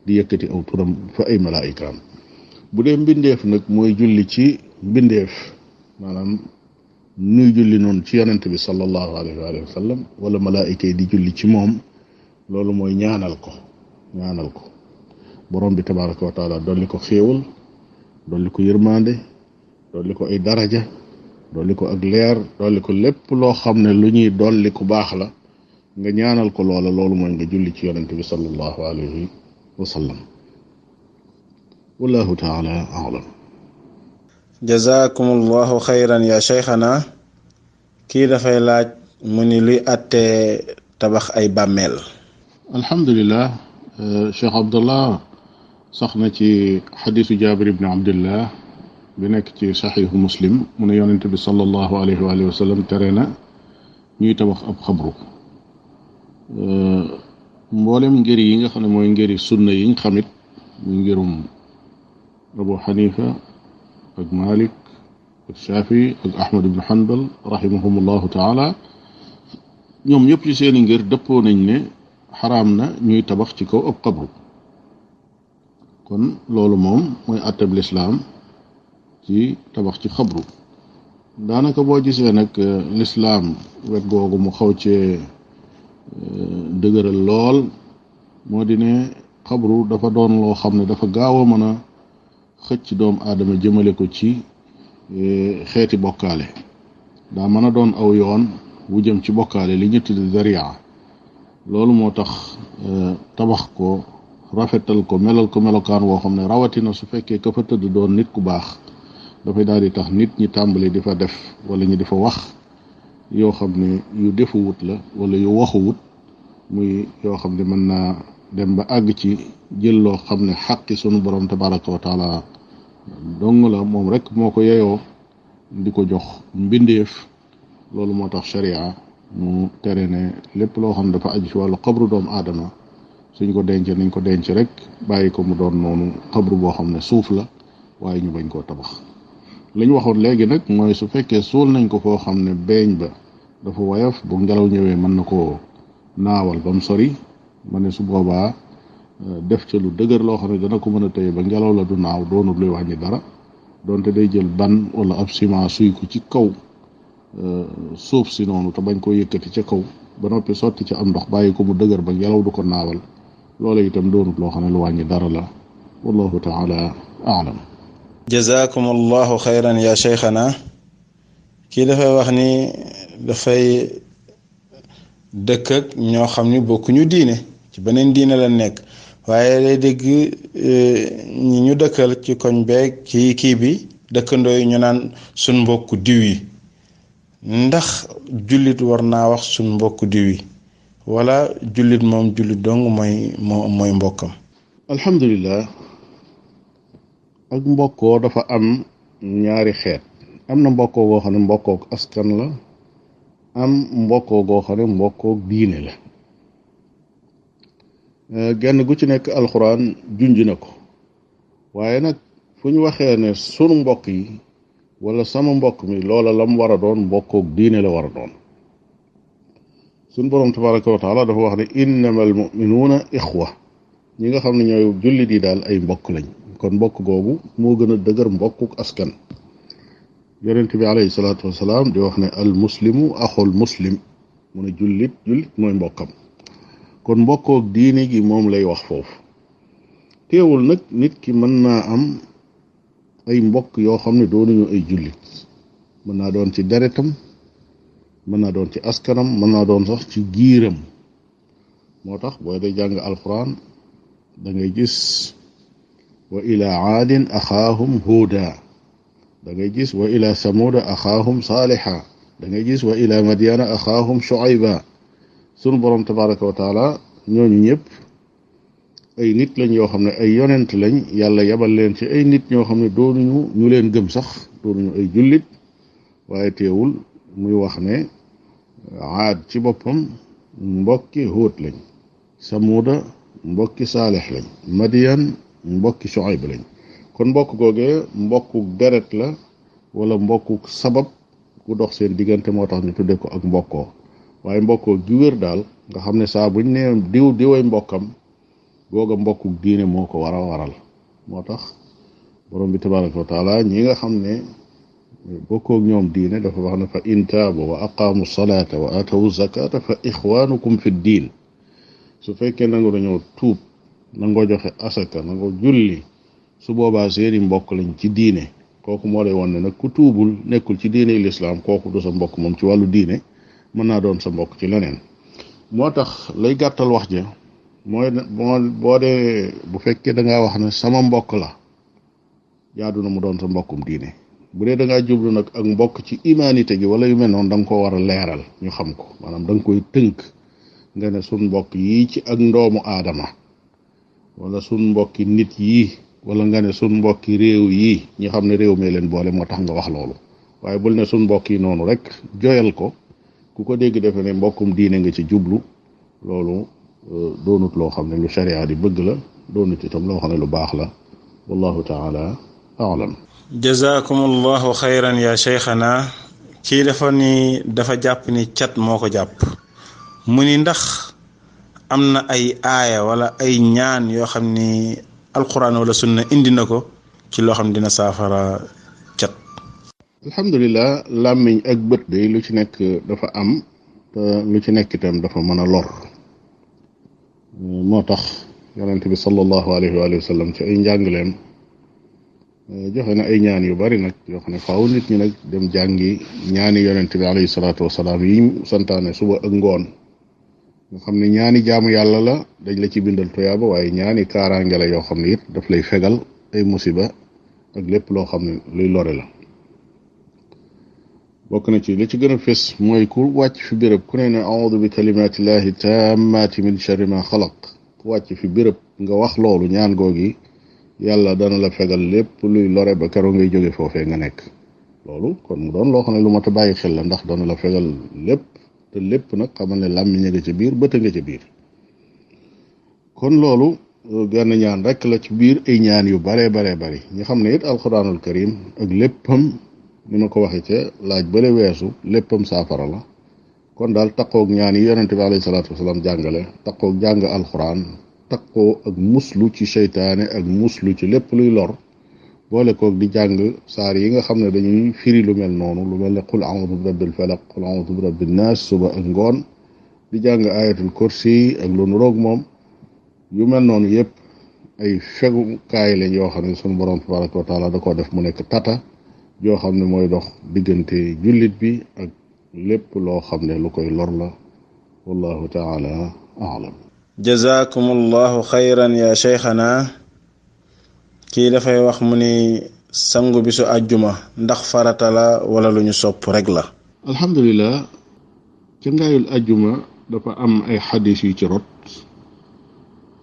di yëkkati aw turam fa ay malaayikaam bu dee mbindeef nag mooy julli ci mbindeef maanaam nuy julli noonu ci yonent bi sallallahu alayhi wa sallam wala malaayika yi di julli ci moom loolu mooy ñaanal ko borom bi tabaraka wa taala dolli ko xéewal dolli ko yërmande dolli ko ay daraja dolli ko ak leer dolli ko lépp loo xam ne lu ñuy dolli ku baax la nga ñaanal ko loola loolu mooy nga julli ci yonent bi sallallahu alayhi wa sallam wallahu taala a'lam. jazakumullahu xayran ya cheikhana kii dafay laaj mu ni luy attee tabax ay bàmmeel. alhamdulillah cheikh abdallah sax na ci xadisu jabir ibn abdillah bi nekk ci saxiixu muslim mu ne yonent bi sallallahu alayhi wa sallam tere na ñuy tabax ab xabru. mboolem ngir yi nga xam ne mooy ngiri sunna yiñ xamit muy ngirum abu xanifa ak malik ak shafi ak ahmad ibn hanbal rahimahumullahu taala ñoom ñëpp ci seeni ngir dëppoo nañ ne xaraam na ñuy tabax ci kaw ab xabru kon loolu moom mooy atteb lislaam ci tabax ci xabru daanaka boo gisee nag lislaam wet googu mu xaw cee dëgëral lool moo di ne xabru dafa doon loo xam ne dafa gaaw a mën a xëcc doomu aadama jëmale ko ci xeeti bokkaale daa mën a doon aw yoon wu jëm ci bokkaale li ñu tudde zaria loolu moo tax tabax ko rafetal ko melal ko melokaan woo xam ne rawatina su fekkee ka fa tëdd doon nit ku baax dafay daal di tax nit ñi tàmbali di fa def wala ñu di fa wax yoo xam ne yu defuwut la wala yu waxuwut muy yoo xam ne mën naa dem ba àgg ci jël loo xam ne xaqi sunu borom tabaraka wa taala dong la moom rek moo ko yeyoo di ko jox mbindeef loolu moo tax sharia mu tere ne lépp loo xam ne dafa aju ci wàllu xabru doomu aadama suñ ko denc nañ ko denc rek bàyyi ko mu doon noonu xabru boo xam ne suuf la waaye ñu bañ koo tabax lañ waxoon léegi nag mooy su fekkee suul nañ ko foo xam ne beeñ ba dafa woyof bu ngelaw ñëwee mën na koo naawal ba mu sori ma ne su boobaa def ca lu dëgër loo xam ne dana ko mën a tëye ba ngelaw la du naaw doonul luy wàññi dara donte day jël ban wala ab ciment suy ko ci kaw suuf si noonu te bañ koo yëkkati ca kaw ba noppi sotti ca am ndox bàyyi ko mu dëgër ba ngelaw du ko naawal loola itam doonut loo xam ne lu wàññi dara la wallahu taala aalam. jazakum allahu xayran ya cheikhana kii dafay wax ni dafay dëkk ak ñoo xam ni bokkuñu diine ci beneen diine la nekk waaye day dégg ñi ñu dëkkal ci koñ beeg ci kii bi dëkkandoo yi ñu naan suñ mbokku diw yi ndax jullit war naa wax suñ mbokku diw yi wala jullit moom jullit dong mooy mbokkam. alhamdulillah ak mbokkoo dafa am ñaari xeet am na mbokkoo goo xam ne mbokkook askan la am mbokkoo goo xam ne mbokkook diine la genn gu ci nekk alxuraan junj na ko waaye nag fu ñu waxee ne sunu mbokk yi wala sama mbokk mi loola lam war a doon mbokkook diine la war a doon sunu boroom tabaraka wa taala dafa wax ne innamal muminuuna ixwa ñi nga xam ne ñooy jullit yi daal ay mbokk lañ kon mbokk googu moo gën a dëgër mbokkuk askan yonent bi alayhi salaatu wasalaam di wax ne al muslimu axul muslim mu ne jullit mooy mbokkam kon mbokkook diine gi moom lay wax foofu teewul nag nit ki mën naa am ay mbokk yoo xam ne doonuñu ay jullit mën naa doon ci deretam mën naa doon ci askanam mën naa doon sax ci giiram moo tax booy day jàng alquran da ngay gis wa ila aadin axaahum huuda da ngay gis wa ila samuuda axaahum saaliha da ngay gis wa ila madyana axaahum shuayba sunu borom tabaraka wa taala ñooñu ñëpp ay nit lañ yoo xam ne ay yonent lañ yàlla yabal leen ci ay nit ñoo xam ne doonuñu ñu leen gëm sax doonuñu ay jullit waaye teewul muy wax ne aad ci boppam mbokki Huud lañ samuuda mbokki saalix lañ madiyan mbokki Shuayb lañ kon mbokk googee mbokku deret la wala mbokku sabab ku dox seen diggante moo tax ñu tudde ko ak mbokkoo waaye mbokkoo gi wér daal nga xam ne saa buñ ne diway mbokkam googa mbokku diine moo ko waral moo tax borom bi tabaraka wa taala ñi nga xam ne bokkoog ñoom diine dafa wax ne fa in taabu wa aqaamu salaata wa aatawu zakata fa ixwaanukum fi diin su fekkee nangu dañoo tuub nangoo joxe asaka nangoo julli su boobaa seeni mbokk lañ ci diine kooku moo lay won ne nag ku tuubul nekkul ci diine lislaam kooku du sa mbokk moom ci wàllu diine mën naa doon sa mbokk ci leneen moo tax lay gàttal wax ja mooy boo dee bu fekkee da ngaa wax ne sama mbokk la jaadu na mu doon sa mbokkum diine bu dee da ngaa jublu nag ak mbokk ci humanité gi wala yu mel noonu da nga ko war a leeral ñu xam ko maanaam da nga koy tënk nga ne sun mbokk yii ci ak ndoomu aadama wala sun mbokki nit yii wala nga ne sun mbokki réew yii ñi xam ne réew mee leen boole moo tax nga wax loolu waaye bul ne sun mbokk yi noonu rek joyal ko ku ko dégg defe ne mbokkum diine nga ci jublu loolu doonut loo xam ne lu sharia di bëgg la doonut itam loo xam ne lu baax la wallahu taala aalam jazakumullahu xayran ya cheikhana kii dafa jàpp ni cat moo ko jàpp mu ni ndax am na ay aaya wala ay ñaan yoo xam ni alquran wala sunna indi na ko ci loo xam ne dina saafara cat alhamdulilah làmmiñ ak bët day lu ci nekk dafa am te lu ci nekk itam dafa mën a lor moo tax yonent bi sallallahu alayhi wa sallam ci ay njàngaleem joxe na ay ñaan yu bari nag yoo xam ne faaw nit ñi nag dem jàngi ñaani yonent bi alayhi salaatu wasalaam yi santaane suba ak ngoon nga xam ne ñaani jaamu yàlla la dañ la ci bindal tuyaaba waaye ñaani kaaraange la yoo xam ne it daf lay fegal ay musiba ak lépp loo xam ne luy lore la bokk na ci li ci gën a fés mooy ku wàcc fi béréb ku ne ne a'uudu bi kalimatillahi taammaati min sharri ma xalaq ku wàcc fi béréb nga wax loolu ñaan googi yàlla dana la fegal lépp luy lore ba keroog ngay jóge foofee nga nekk loolu kon mu doon loo xam ne lu mat a bàyyi xel la ndax dana la fegal lépp te lépp nag xamal ne làmmiñ nga ca biir bët nga ca biir kon loolu genn ñaan rek la ci biir ay ñaan yu baree bari ñi xam ne it alquranul karim ak léppam ni ma ko waxee ca laaj bale weesu léppam saafara la kon daal taqoog ñaan yi yonente bi alayhi salaatu wasalaam jàngale taqoog jàng alquran taqoo ak muslu ci seytaane ak muslu ci lépp luy lor boole koog di jàng saar yi nga xam ne dañuy firi lu mel noonu lu mel ne qul a'uudu bi rabbil falaq qul a'uudu bi rabbin naas suba ak ngoon di jàng ayatul kursi ak lu nuroog moom yu mel noonu yëpp ay fegukaay lañ yoo xam ne sunu borom tabaraka wa taala da koo def mu nekk tata yoo xam ne mooy dox diggante jullit bi ak lépp loo xam ne lu koy lor la wallahu taala a'lam jazakumullahu xayran ya cheikhana kii dafay wax mu ni sangu bisu àjjuma ndax farata la wala lu ñu sopp rek la alhamdulilah ca ngaayul àjjuma dafa am ay xadis yu ci rot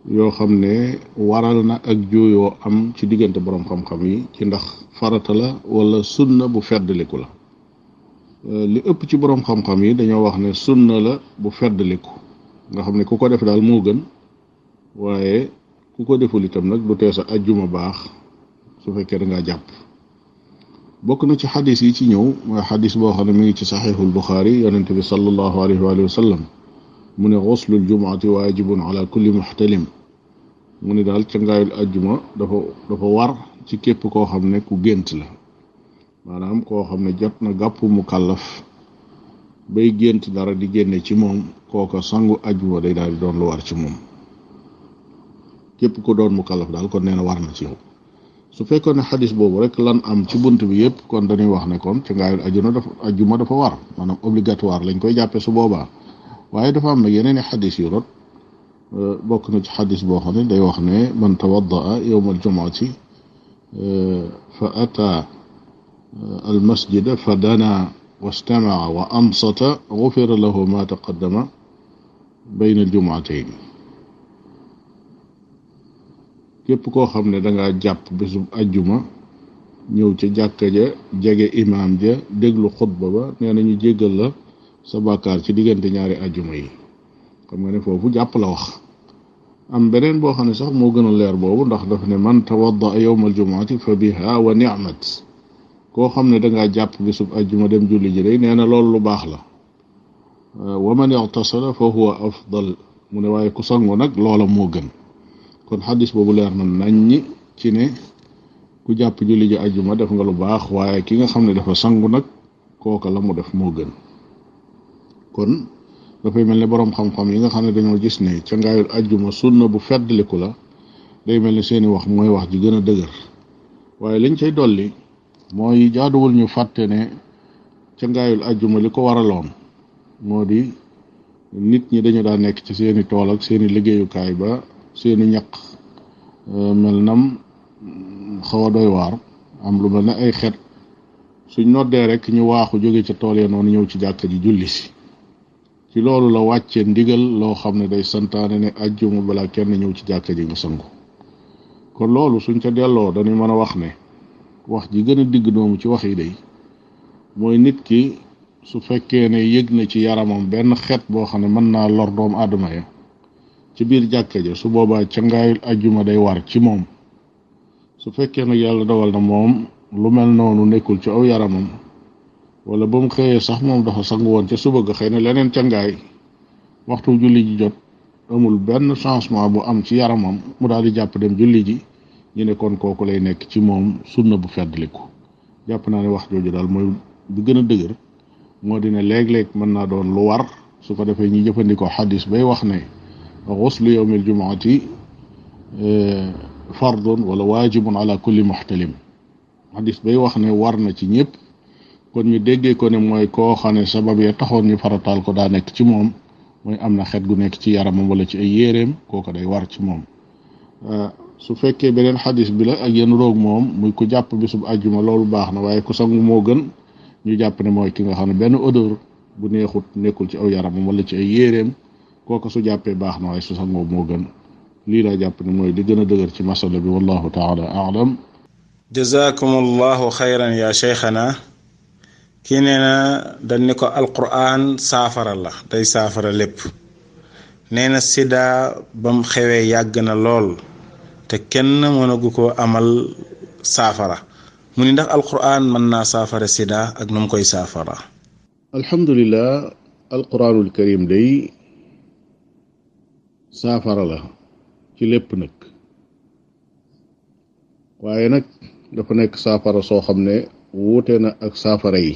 yoo xam ne waral na ak jooyoo am ci diggante borom xam-xam yi ci ndax farata la wala sunna bu feddliku la li ëpp ci borom xam-xam yi dañoo wax ne sunna la bu feddliku nga xam ne ku ko def daal moo gën waaye ku ko deful itam nag du tee sa ajjuma baax su fekkee da ngaa jàpp bokk na ci xadis yi ci ñëw mooy xadis boo xam ne mi ngi ci saxiixul buxaari yonente bi sallallahu alayhi wa sallam mu ne xuslul jumuati waajibun ala kulli muxtalim mu ni daal cangaayul ajjuma dafa war ci képp koo xam ne ku gént la maanaam koo xam ne jot na gàpp mu kàllaf bay gént dara di génne ci moom kooka sangu ajjuma day daal di doon lu war ci moom képp ko doon mu kàllaf daal kon nee na war na ci yow su fekkoon ne xadis boobu rek lan am ci bunt bi yépp kon dañuy wax ne kon cangaayul ajjuma dafa war maanaam obligatoire lañ koy jàppe su boobaa waaye dafa am nag yeneen i xadis yu rot bokk na ci xadis boo xam ne day wax ne man tawaddaa yowma aljumuati fa ata al masjida fa dana wastamaca wa ansata gufira lahu ma taqaddama bayna aljumuatayn képp koo xam ne dangaa jàpp bésub ajjuma ñëw ca jàkka ja jege imaam ja déglu xutba ba nee na ñu jéggal la sa bàkkaar ci diggante ñaari ajjuma yi xam nga ne foofu jàpp la wax am beneen boo xam ne sax moo gën a leer boobu ndax daf ne man tawadda yawma aljumuati fa biha wa ni'mat koo xam ne dangaa jàpp bésub ajjuma dem julli ji day nee na loolu lu baax la wa man i'tasala fa huwa afdal mu ne waaye ku sangu nag loola moo gën kon xadis boobu leer na naññi ci ne ku jàpp julli ji ajjuma def nga lu baax waaye ki nga xam ne dafa sangu nag kooka la mu def moo gën kon dafay mel ne boroom xam-xam yi nga xam ne dañoo gis ne cangaayul ajjuma sunna bu feddliku la day mel ne seeni wax mooy wax ji gën a dëgër waaye liñ cay dolli mooy jaaduwul ñu fàtte ne cangaayul ajjuma li ko waraloon moo di nit ñi dañu daa nekk ci seeni tool ak seeni liggéeyukaay ba seeni ñaq mel nam xaw a doy waar am lu mel ne ay xet suñ noddee rek ñu waaxu jóge ca tool ya noonu ñëw ci jàkka ji julli si ci loolu la wàcce ndigal loo xam ne day santaane ne ajjuma balaa kenn ñëw ci jàkka ji nga sangu kon loolu suñ ca delloo dañuy mën a wax ne wax ji gën a digg doomu ci wax yi day mooy nit ki su fekkee ne yëg na ci yaramam benn xet boo xam ne mën naa lor doomu aadama ya ci biir jàkka ja su boobaa cangaayul ajjuma day war ci moom su fekkee nag yàlla dogal na moom lu mel noonu nekkul ci aw yaramam wala ba mu xëyee sax moom dafa sangu woon ca suba ga xëy na leneen cangaay waxtu julli ji jot amul benn changement bu am ci yaramam mu daal di jàpp dem julli ji ñu ne kon kooku lay nekk ci moom sunna bu feddliku jàpp naa ne wax jooju daal mooy bu gën a dëgër moo di ne léeg-léeg mën naa doon lu war su ko defee ñi jëfandikoo xadis bay wax ne xuslu yawmil jumuati fardun wala waajibun ala kulli muxtalim xadis bay wax ne war na ci ñëpp kon ñu déggee ko ne mooy koo xam ne sabab ya taxoon ñu farataal ko daa nekk ci moom mooy am na xet gu nekk ci yaramam wala ci ay yéreem kooku day war ci moom su fekkee beneen xadis bi la ak yenn roog moom muy ku jàpp bisub àjjuma loolu baax na waaye ku sangu moo gën ñu jàpp ne mooy ki nga xam ne benn odeur bu neexut nekkul ci aw yaramam wala ci ay yéreem kooku su jàppee baax na waaye su sangoo moo gën lii laa jàpp ne mooy di gën a dëgër ci masala bi wallahu taala aalam. jazakumullahu xayran ya cheikhana kii nee na dañ ne ko alquran saafara la day saafara lépp nee na sida bam xewee yàgg na lool te kenn mënagu ko amal saafara mu ni ndax alquran mën naa saafara sida ak nu mu koy saafara. alhamdulillah alquranul karim day saafara la ci lépp nag waaye nag dafa nekk saafara soo xam ne wuute na ak saafara yi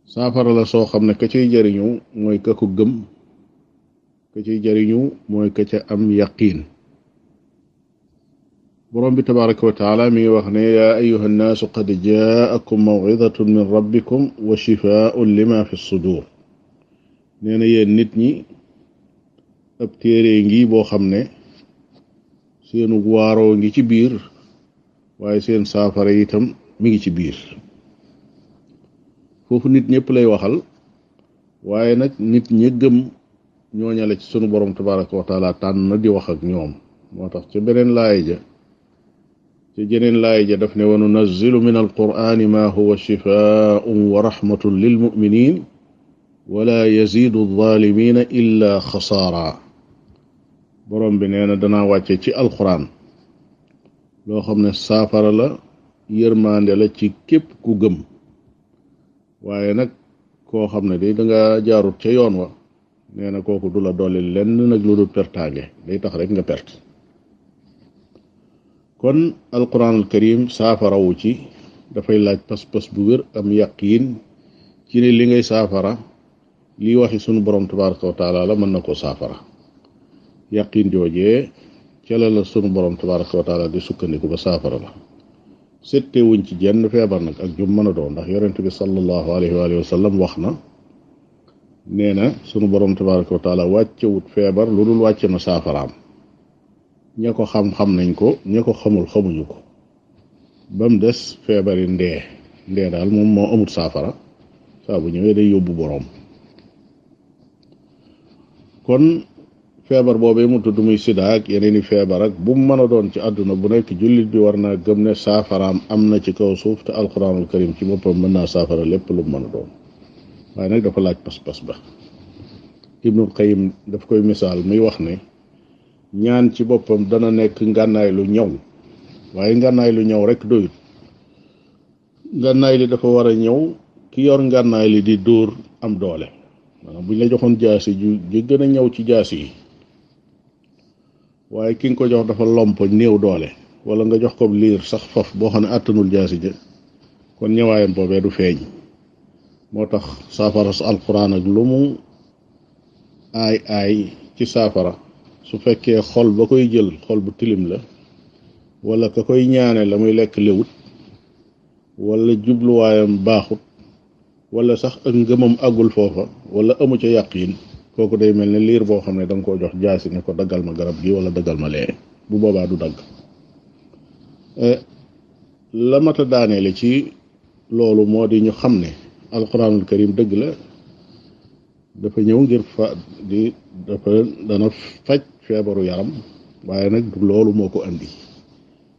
saafara la soo xam ne ka cay jariñu mooy ka ko gëm ka cay jariñu mooy ka ca am yaqiin borom bi tabaraka wa taala mi ngi wax ne yaa ayuha nnaasu qad jaakum maw'idatun min rabbikum wa shifaa'un lima fi sudur nee na yéen nit ñi ab téere ngi boo xam ne seenu waaroo ngi ci biir waaye seen saafara itam mi ngi ci biir foofu nit ñëpp lay waxal waaye nag nit ñi gëm ñooñale ci sunu borom tabaraka wa taala tànn na di wax ak ñoom moo tax ca beneen laay ja daf ne wa nunazzilu min alqur'ani ma huwa shifaa'un wa rahmatun lil mu'minin wala yazidu adh-dhalimina illa xasaara borom bi nee na danaa wàcce ci alquran loo xam ne saafara la yërmande la ci képp ku gëm waaye nag koo xam ne day danga jaarut ca yoon wa nee na kooku du la dolli lenn nag lu dul pertaange day tax rek nga perte. kon alquranul karim saafarawu ci dafay laaj pas-pas bu wér am yaqiin ci ne li ngay saafara lii waxi sunu borom tabaraka wa taala la mën na koo saafara. yaqiin joojee ca la sunu borom tabaraka wa taala di sukkandiku ba saafara la. sette wuñ ci jenn feebar nag ak jum mën a doon ndax yonent bi sallallahu alayhi wa sallam wax na nee na sunu borom tabaraka wa taala wàccewut feebar lu dul wàcce na saafaraam. ña ko xam nañ ko ña ko xamul xamuñu ko ba mu des feebari ndee daal moom moo amut saafara saa bu ñëwee day yóbbu boroom. kon feebar boobee mu tudd muy sida ak yeneen i feebar ak bu mu mën a doon ci àdduna bu nekk jullit bi war naa gëm ne saafaraam am na ci kaw suuf te alquranul karim ci boppam mën naa saafara lépp lu mu mën a doon waaye nag dafa laaj pas-pas ba. Ibnul Qayyim daf koy misaal muy wax ne ñaan ci boppam dana nekk ngànnaay lu ñëw waaye ngànnaay lu ñëw rek doyut. ngànnaay li dafa war a ñëw ki yor ngànnaay li di dóor am doole maanaam buñ la joxoon jaasi ju gën a ñëw ci jaasi yi waaye ki nga ko jox dafa lompoñ néew doole wala nga jox ko liir sax faf boo xam ne àttanul jaasi ja kon ñëwaayam boobee du feeñ. moo tax saafara su alquran ak lu mu aay ci saafara su fekkee xol ba koy jël xol bu tilim la wala ka koy ñaane la muy lekk léwut wala jubluwaayam baaxut wala sax ak ngëmam àggul foofa wala amu ca yàqiin kooku day mel ne liir boo xam ne da nga koo jox jaasi ne ko daggal ma garab gi wala daggal ma lee bu boobaa du dagg. la mata daaneele ci loolu moo di ñu xam ne alquranul karim dëgg la dafa ñëw ngir dana faj feebaru yaram waaye nag du loolu moo ko andi.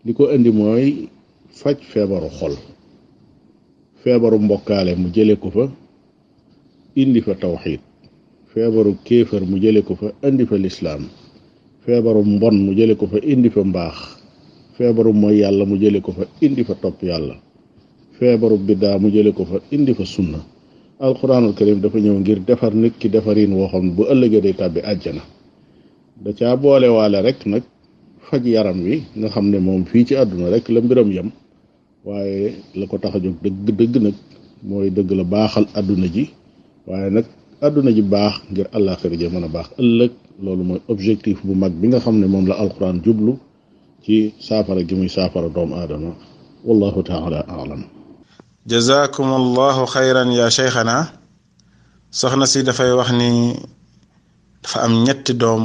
li ko indi mooy faj feebaru xol. feebaru mbokkaale mu jële ko fa indi fa tawxiid. feebaru kéefër mu jële ko fa indi fa lislaam. feebaru mbon mu jële ko fa indi fa mbaax. feebaru mooy yàlla mu jële ko fa indi fa topp yàlla. feebaru biddaa mu jële ko fa indi fa sunna. alquranul karim dafa ñëw ngir defar nit ki defarin woo xam bu ëllëgee day tàbbi àjjana. da caa boole waale rek nag faj yaram wi nga xam ne moom fii ci àdduna rek la mbiram yem waaye la ko tax a jóg dëgg nag mooy dëgg la baaxal àdduna ji waaye nag àdduna ji baax ngir àllaaxira ji mën a baax ëllëg. loolu mooy objectif bu mag bi nga xam ne moom la alquran jublu ci saafara gi muy saafara doomu aadama wallahu taala alam. jazakum allahu xayran ya cheikhana. soxna si dafay wax ni dafa am ñetti doom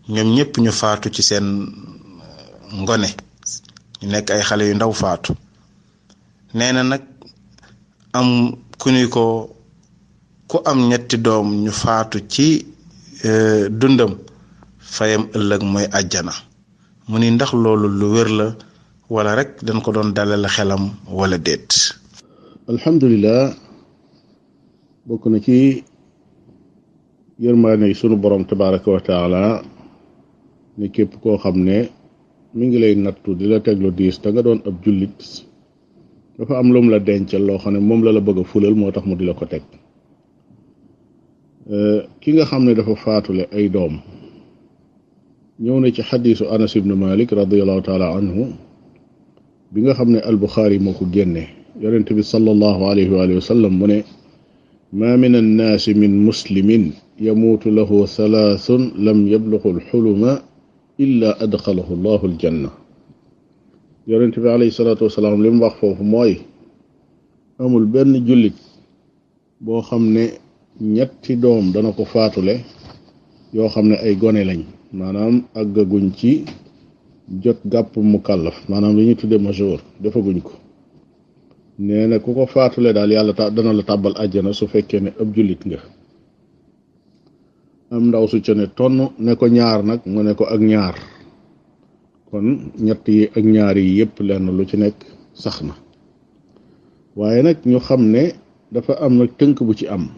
ñoom ñëpp ñu faatu ci seen ngone ñu nekk ay xale yu ndaw faatu. nee na nag am ku ni ko ku am ñetti doom ñu faatu ci dundam fayam ëllëg mooy àjjana. mu ni ndax loolu lu wér la wala rek dañ ko doon dalal xelam wala déet. alhamdulilah bokk na ci yërmaane sunu borom tabaraka wa taala ni képp koo xam ne mi ngi lay nattu di la teglu diis te nga doon ab jullit dafa am lum la dencal loo xam ne moom la bëgg a fulal moo tax mu di la ko teg. ki nga xam ne dafa faatule ay doom ñëw na ci xadiisu Anas ibn Malik radiallahu taala anhu bi nga xam ne al-Buxaari moo ko génne yonent bi sallallahu alayhi wa sallam mu ne ma min annaasi min muslimin yamuutu lahu thalathun lam yabluqu alxuluma illa adxalahu allahu aljanna. yonent bi alayhi salaatu wasalaam li mu wax foofu mooy amul benn jullit boo xam ne ñetti doom dana ko faatule yoo xam ne ay gone lañ maanaam àggaguñ ci jot gàpp mu kàllaf maanaam li ñu tudde majeur defaguñ ko. nee na ku ko faatule daal yàlla dana la tàbbal àjjana su fekkee ne ab jullit nga. am ndaw su ca ne tonn ne ko ñaar nag mu ne ko ak ñaar kon ñett yi ak ñaar yi yépp lenn lu ci nekk sax na waaye nag ñu xam ne dafa am nag tënk bu ci am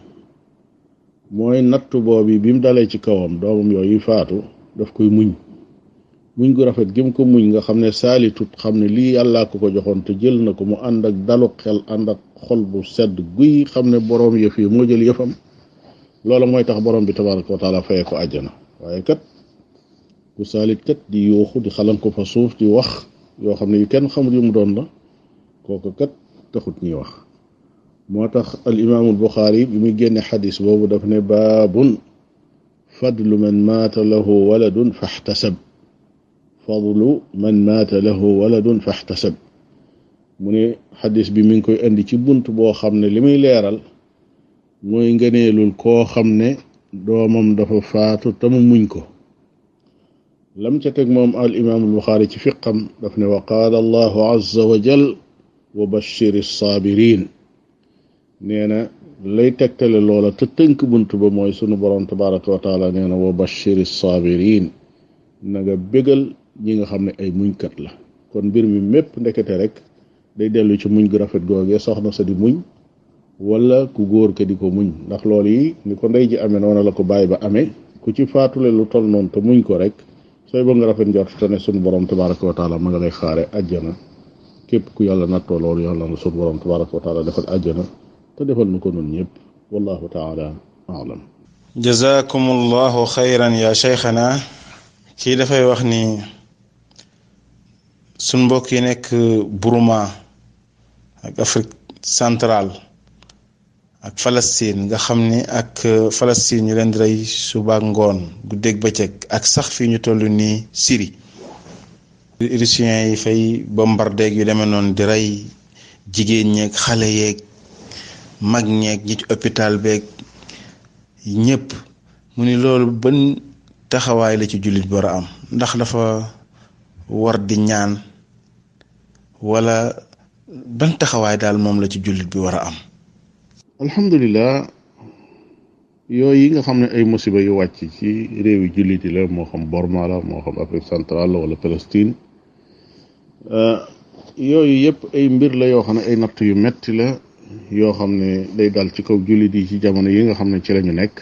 mooy nattu boobu bi mu dalee ci kawam doomam yooyu faatu daf koy muñ gu rafet gi mu ko muñ nga xam ne saalitut xam ne lii yàllaa ko joxoon te jël na ko mu ànd ak dalu xel ànd ak xol bu sedd guy xam ne boroom yëf yi moo jël yëfam loola mooy tax borom bi tabaraka wa taala fayee ko àjjana. waaye kat ku saalit kat di yuuxu di xalan ko fa suuf di wax yoo xam ne yu kenn xamul yu mu doon la kooku kat taxut ñuy wax. moo tax al imaamul Buxaari bi muy génne xadis boobu daf ne baabun fadlu man maata lahu waladun faxtasab fadlu man maata lahu waladun faxtasab mu ne xadis bi mi ngi koy indi ci bunt boo xam ne li muy leeral mooy ngëneelul koo xam ne doomam dafa faatu te mu muñ ko. lam ca teg moom al imaamul Buxaari ci fiqam daf ne wa qaala allahu azza wa jal wa bashiri saabiriin nee na lay tegtale loola te tënk bunt ba mooy sunu borom tabaraka wa taala nee na wa bashiri saabiriin na nga bégal ñi nga xam ne ay muñkat la. kon mbir mi mépp ndekete rek day dellu ci muñ gu rafet googee soxna sa di muñ wala ku góor ka di ko muñ ndax loolu yi ni ko ndey ji amee noonu la ko bàyyi ba amee ku ci faatule lu toll noonu te muñ ko rek sooy ba nga rafet njort te ne sunu borom tabaraka wa taala ma nga lay xaare àjjana. képp ku yàlla nattoo loolu yàlla na sunu borom tabaraka wa taala defal àjjana te defal nu ko nun ñëpp wallahu taala aalam. jazakumullahu xayran ya cheikhana. kii dafay wax ni suñ mbokk yi nekk Burma ak Afrique centrale ak Palestine nga xam ni ak Palestine ñu leen di rey suba ak ngoon guddeeg bëccëg ak sax fii ñu toll nii Syrie russiens yi fay bombardeeg yu demee noonu di rey jigéen ñeeg xale yeeg mag ñeeg ñi ci hôpital beeg ñëpp mu ni loolu ban taxawaay la ci jullit bi war a am ndax dafa war di ñaan wala ban taxawaay daal moom la ci jullit bi war a am. alhamdulilah yooyu yi nga xam ne ay musiba yu wàcc ci réewi jullit yi la moo xam Burma la moo xam Afrique centrale la wala Palestine yooyu yëpp ay mbir la yoo xam ne ay natt yu metti la yoo xam ne day dal ci kaw jullit yi ci jamono yi nga xam ne ci lañu nekk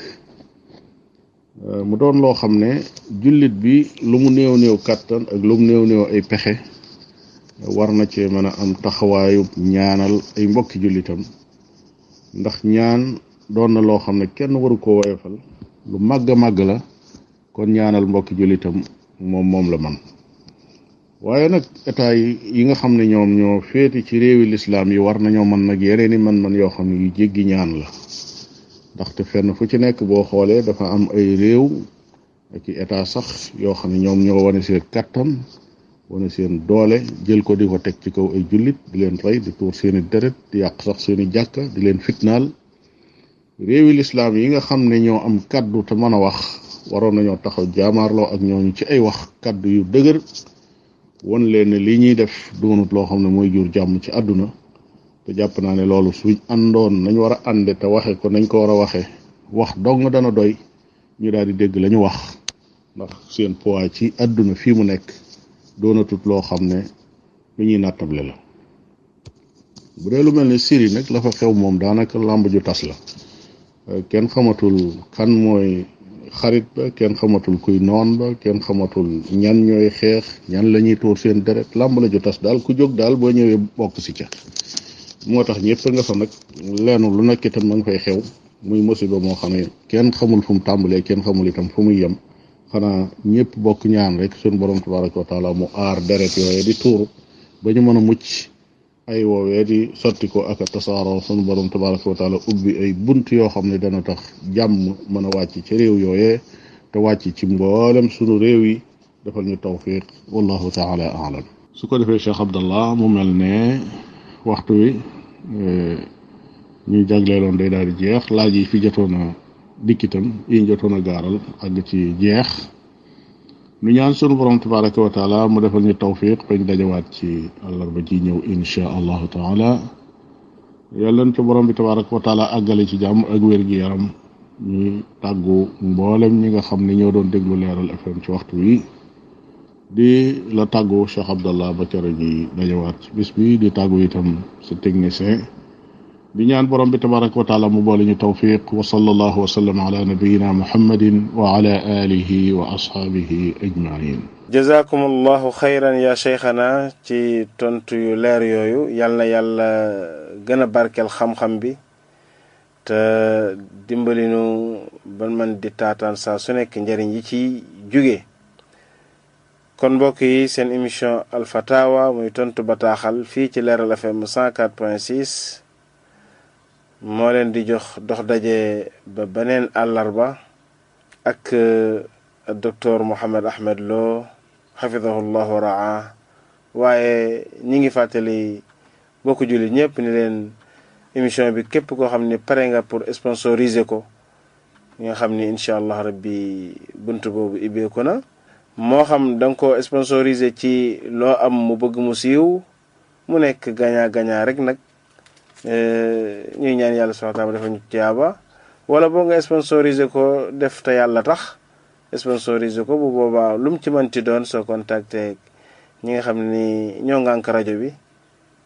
mu doon loo xam ne jullit bi lu mu néew néew kàttan ak lu mu néew néew ay pexe war na cee mën a am taxawaayu ñaanal ay mbokki jullitam ndax ñaan doon na loo xam ne kenn waru ko woyofal lu màgg a màgg la kon ñaanal mbokki jullitam moom la man. waaye nag état yi nga xam ne ñoom ñoo féeti ci réewi lislaam yi war nañoo mën nag yeneen i man yoo xam ne yu jéggi ñaan la ndaxte fenn fu ci nekk boo xoolee dafa am ay réew ak i état sax yoo xam ne ñoom ñoo wane seen kàttan wane seen doole jël ko di ko teg ci kaw ay jullit di leen rey di tuur seeni deret di yàq sax seeni jàkka di leen fitnaal. réewi lislaam yi nga xam ne ñoo am kaddu te mën a wax waroon nañoo taxaw jaamaarloo ak ñooñu ci ay wax kaddu yu dëgër won leen ne li ñuy def doonut loo xam ne mooy jur jàmm ci àdduna te jàpp naa ne loolu suñ àndoon nañ war a ànde te waxe ko nañ ko war a waxe wax dong dana doy ñu daal di dégg la ñu wax ndax seen poids ci àdduna fii mu nekk doonatut loo xam ne lu ñuy nattable la. bu dee lu mel ne Syrie nag la fa xew moom daanaka làmb ju tas la kenn xamatul kan mooy xarit ba kenn xamatul kuy noon ba kenn xamatul ñan ñooy xeex ñan la ñuy tuur seen deret làmb la ju tas daal ku jóg daal boo ñëwee bokk si ca. moo tax ñëpp nga fa nag lenn lu nekk itam ma nga fay xew muy musiba moo xam ne kenn xamul fu mu tàmbalee kenn xamul itam fu muy yem xanaa ñëpp bokk ñaan rek suñu borom tabaraka wa taala mu aar deret yooye di tuuru ba ñu mën a mucc ay woowee di sotti ko ak a tasaaroo suñu borom tabaraka wa taala ubbi ay bunt yoo xam ne dana tax jàmm mën a wàcc ci réew yooyee te wàcc ci mboolem sunu réew yi defal ñu tawfiq wallahu taala aalam. su ko defee Cheikh Abdallah mu mel ne waxtu wi ñu jagleeloon day daal di jeex laaj yi fi jotoon a dikkitam yi ñu jotoon a gaaral àgg ci jeex nu ñaan sunu borom tabaraka wa taala mu defal ñu tawfiq bañ dajawaat ci àllarba ji ñëw insha allahu taala yàlla na ci borom bi tabaraka wa taala àggale ci jàmm ak wér gi yaram ñuy tàggu mboolem ñi nga xam ne ñoo doon déglu Leeral FM ci waxtu wi di la tàggu Cheikh Abdallah ba kere ñuy dajawaat ci bis bi di tàggu itam sa technicien di ñaan borom bi tabaraka wa taala mu boole ñu tawfiq wa sallallahu wa sallam ala nabiyina muhammadin wa ala alihi wa ashaabihi ajmain. jazakumullahu xayran ya cheikhana ci tontu yu leer yooyu yal na yàlla gën a barkeel xam-xam bi te dimbali nu ban man di taataan saa su nekk njëriñ yi ci jóge. kon mbokk yi seen émission alfatawa muy tontu bataaxal fii ci Leeral FM 104.6 moo leen di jox dox daje ba beneen àllarba ak docteur Mouhammad Ahmad Lo xafidahullah wa raa. waaye ñi ngi fàttali bokku jullit ñëpp ni leen émission bi képp koo xam ne pare nga pour sponsoriser ko nga xam ni incha allah rabbi buntu boobu ibbeeku na. moo xam da nga ko sponsoriser ci loo am mu bëgg mu siiw mu nekk gagnant rek nag ñuy ñaan yàlla subhanahu wa ta'ala dafa ñu tiyaaba, wala boo nga sponsoriser ko def te yàlla tax sponsoriser ko. bu boobaa lu mu ci mënti doon soo contacté ñi nga xam ni ñoo ngànk rajo bi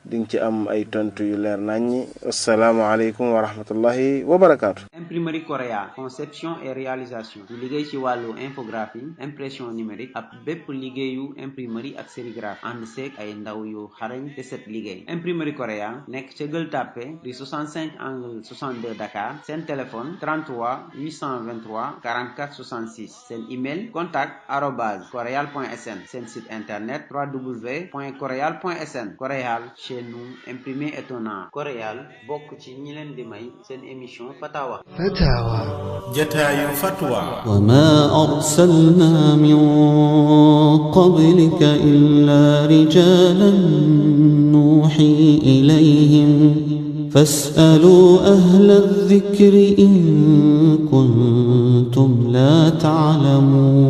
di nga ci am ay tontu yu leer naññi. assalaamu aleykum wa rahmatullahi wa barakaatu. Imprimerie Correa, conception et réalisation di liggéey ci wàllu infographie, impression numérique ak bépp liggéeyu imprimerie ak sérigraphie ànd seeg ay ndaw yu xarañ te set liggéey. Imprimerie Correa nekk ca Gueule Tapée di 65 angle 62 Dakar. seen téléphone 33 823 44 66. seen email contact@coreal.sn. seen site internet www.coreal.sn. Coreal, chez nous, imprimer étonnant. Coreal bokk ci ñi leen di may seen émission Fatawa. jataayu fatwa. وما أرسلنا من قبلك إلا رجالا نوحي إليهم فاسألوا أهل الذكر إن كنتم لا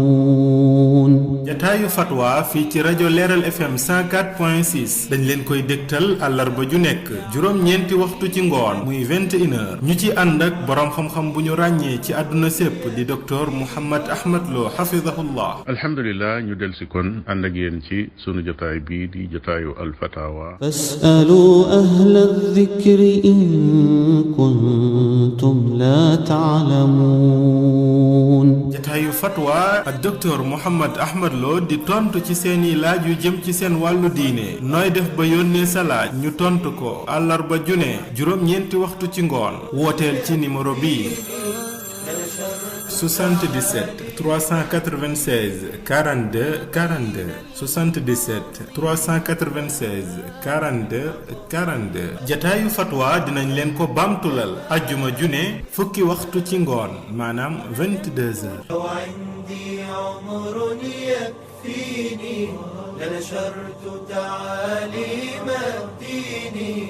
تعلمون. jataayu fatwa fii ci rajo Leeral FM 104.6 dañ leen koy dégtal àllarba ju nekk juróom-ñeenti waxtu ci ngoon muy 21h ñu ci ànd ak boroom xam-xam bu ñu ràññee ci àdduna sépp di docteur Mouhammad Ahmad Lo xafidahullah. alhamdulilah ñu del si kon ànd ak yéen ci sunu jotaay bii di jotaayu alfatawa. fasalu ahla dhikri in kuntum la ta'lamun. jataayu fatwa ak docteur Mouhammad Ahmad Lo di tontu ci seeni laaj yu jëm ci seen wàllu diine. nooy def ba yónnee sa laaj ñu tontu ko àllarba june juróom-ñeenti waxtu ci ngoon. wooteel ci numéro bii 77 396 42 42 77 396 42 42. jataayu fatwa dinañ leen ko baamtulal ajjuma june fukki waxtu ci ngoon maanaam 22h. لنشرت تعاليم الدين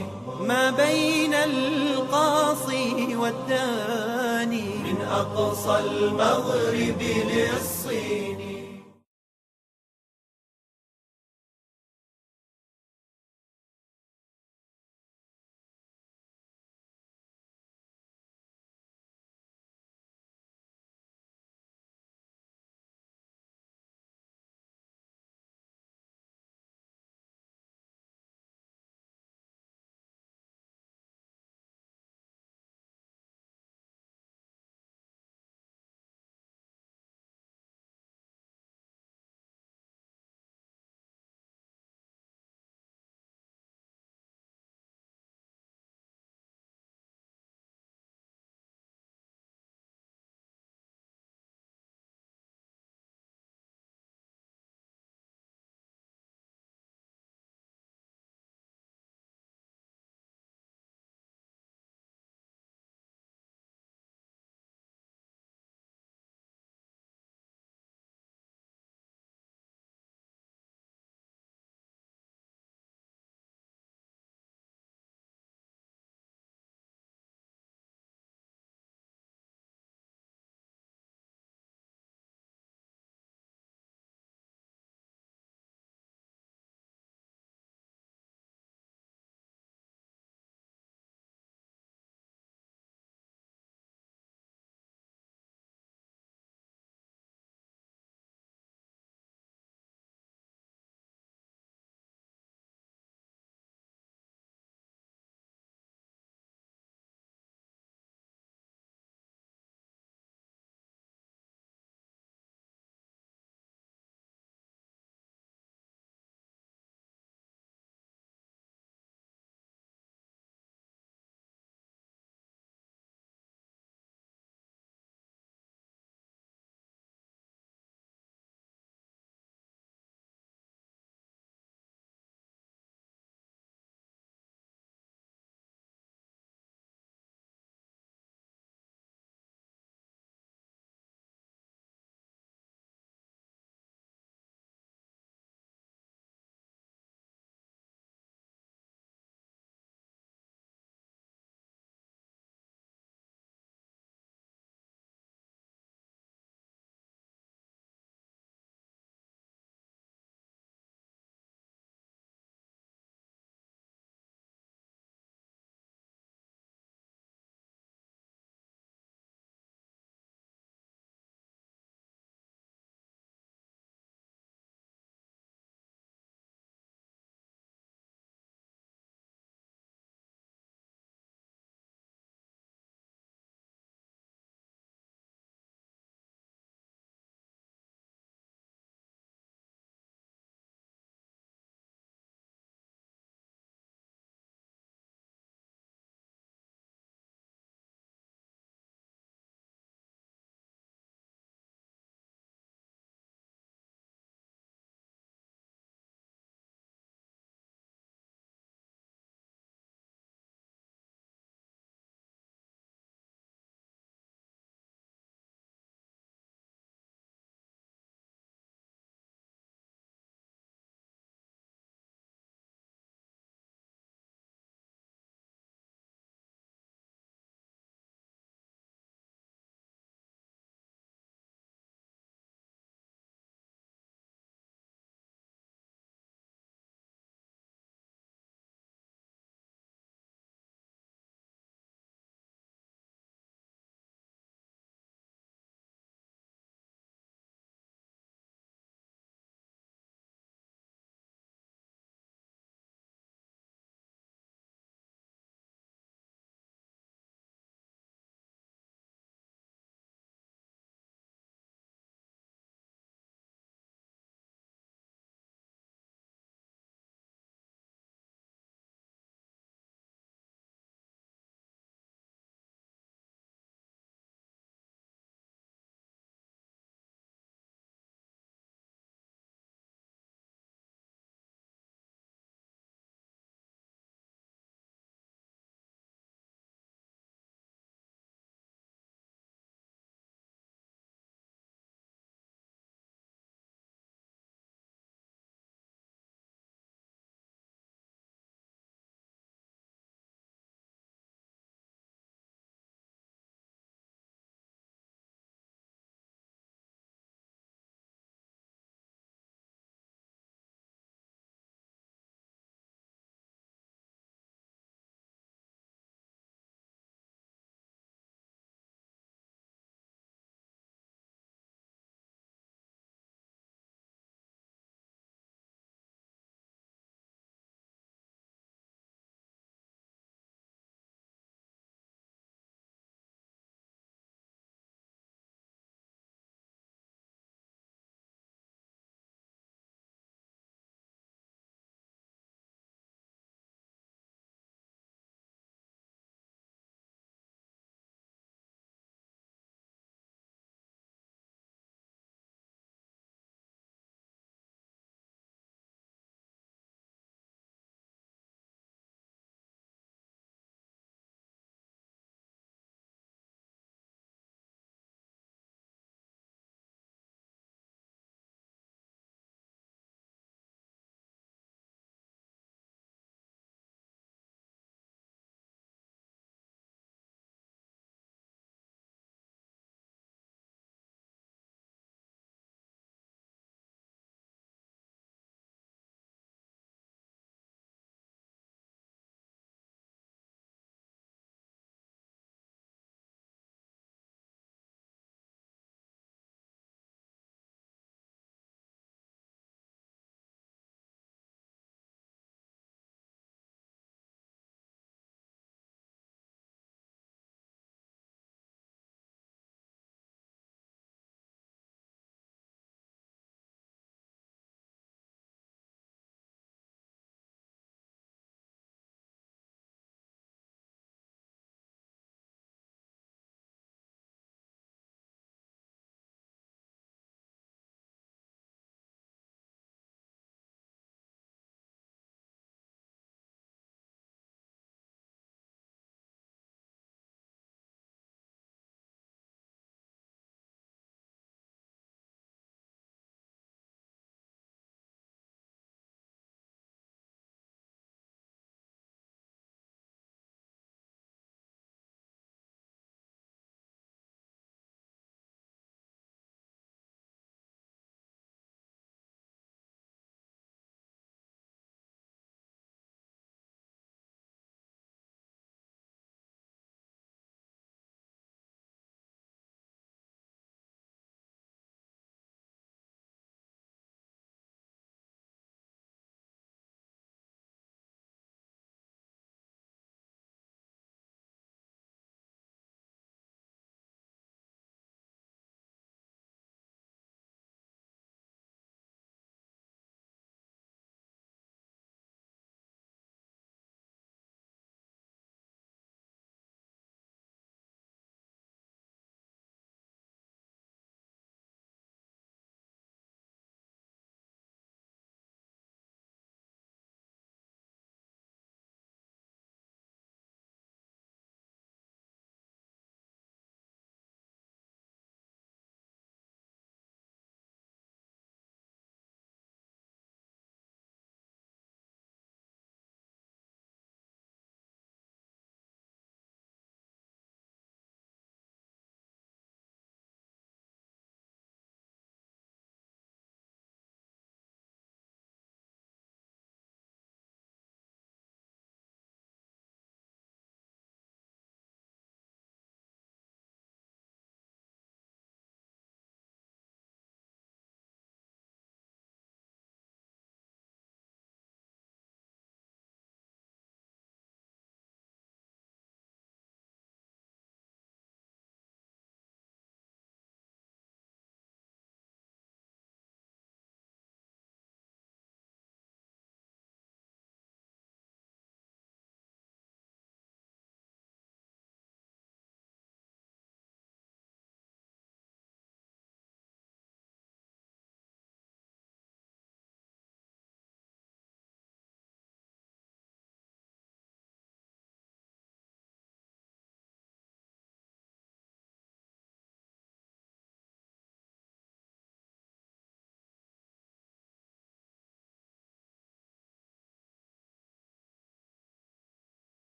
ما بين القاصي والداني من أقصى المغرب للصين.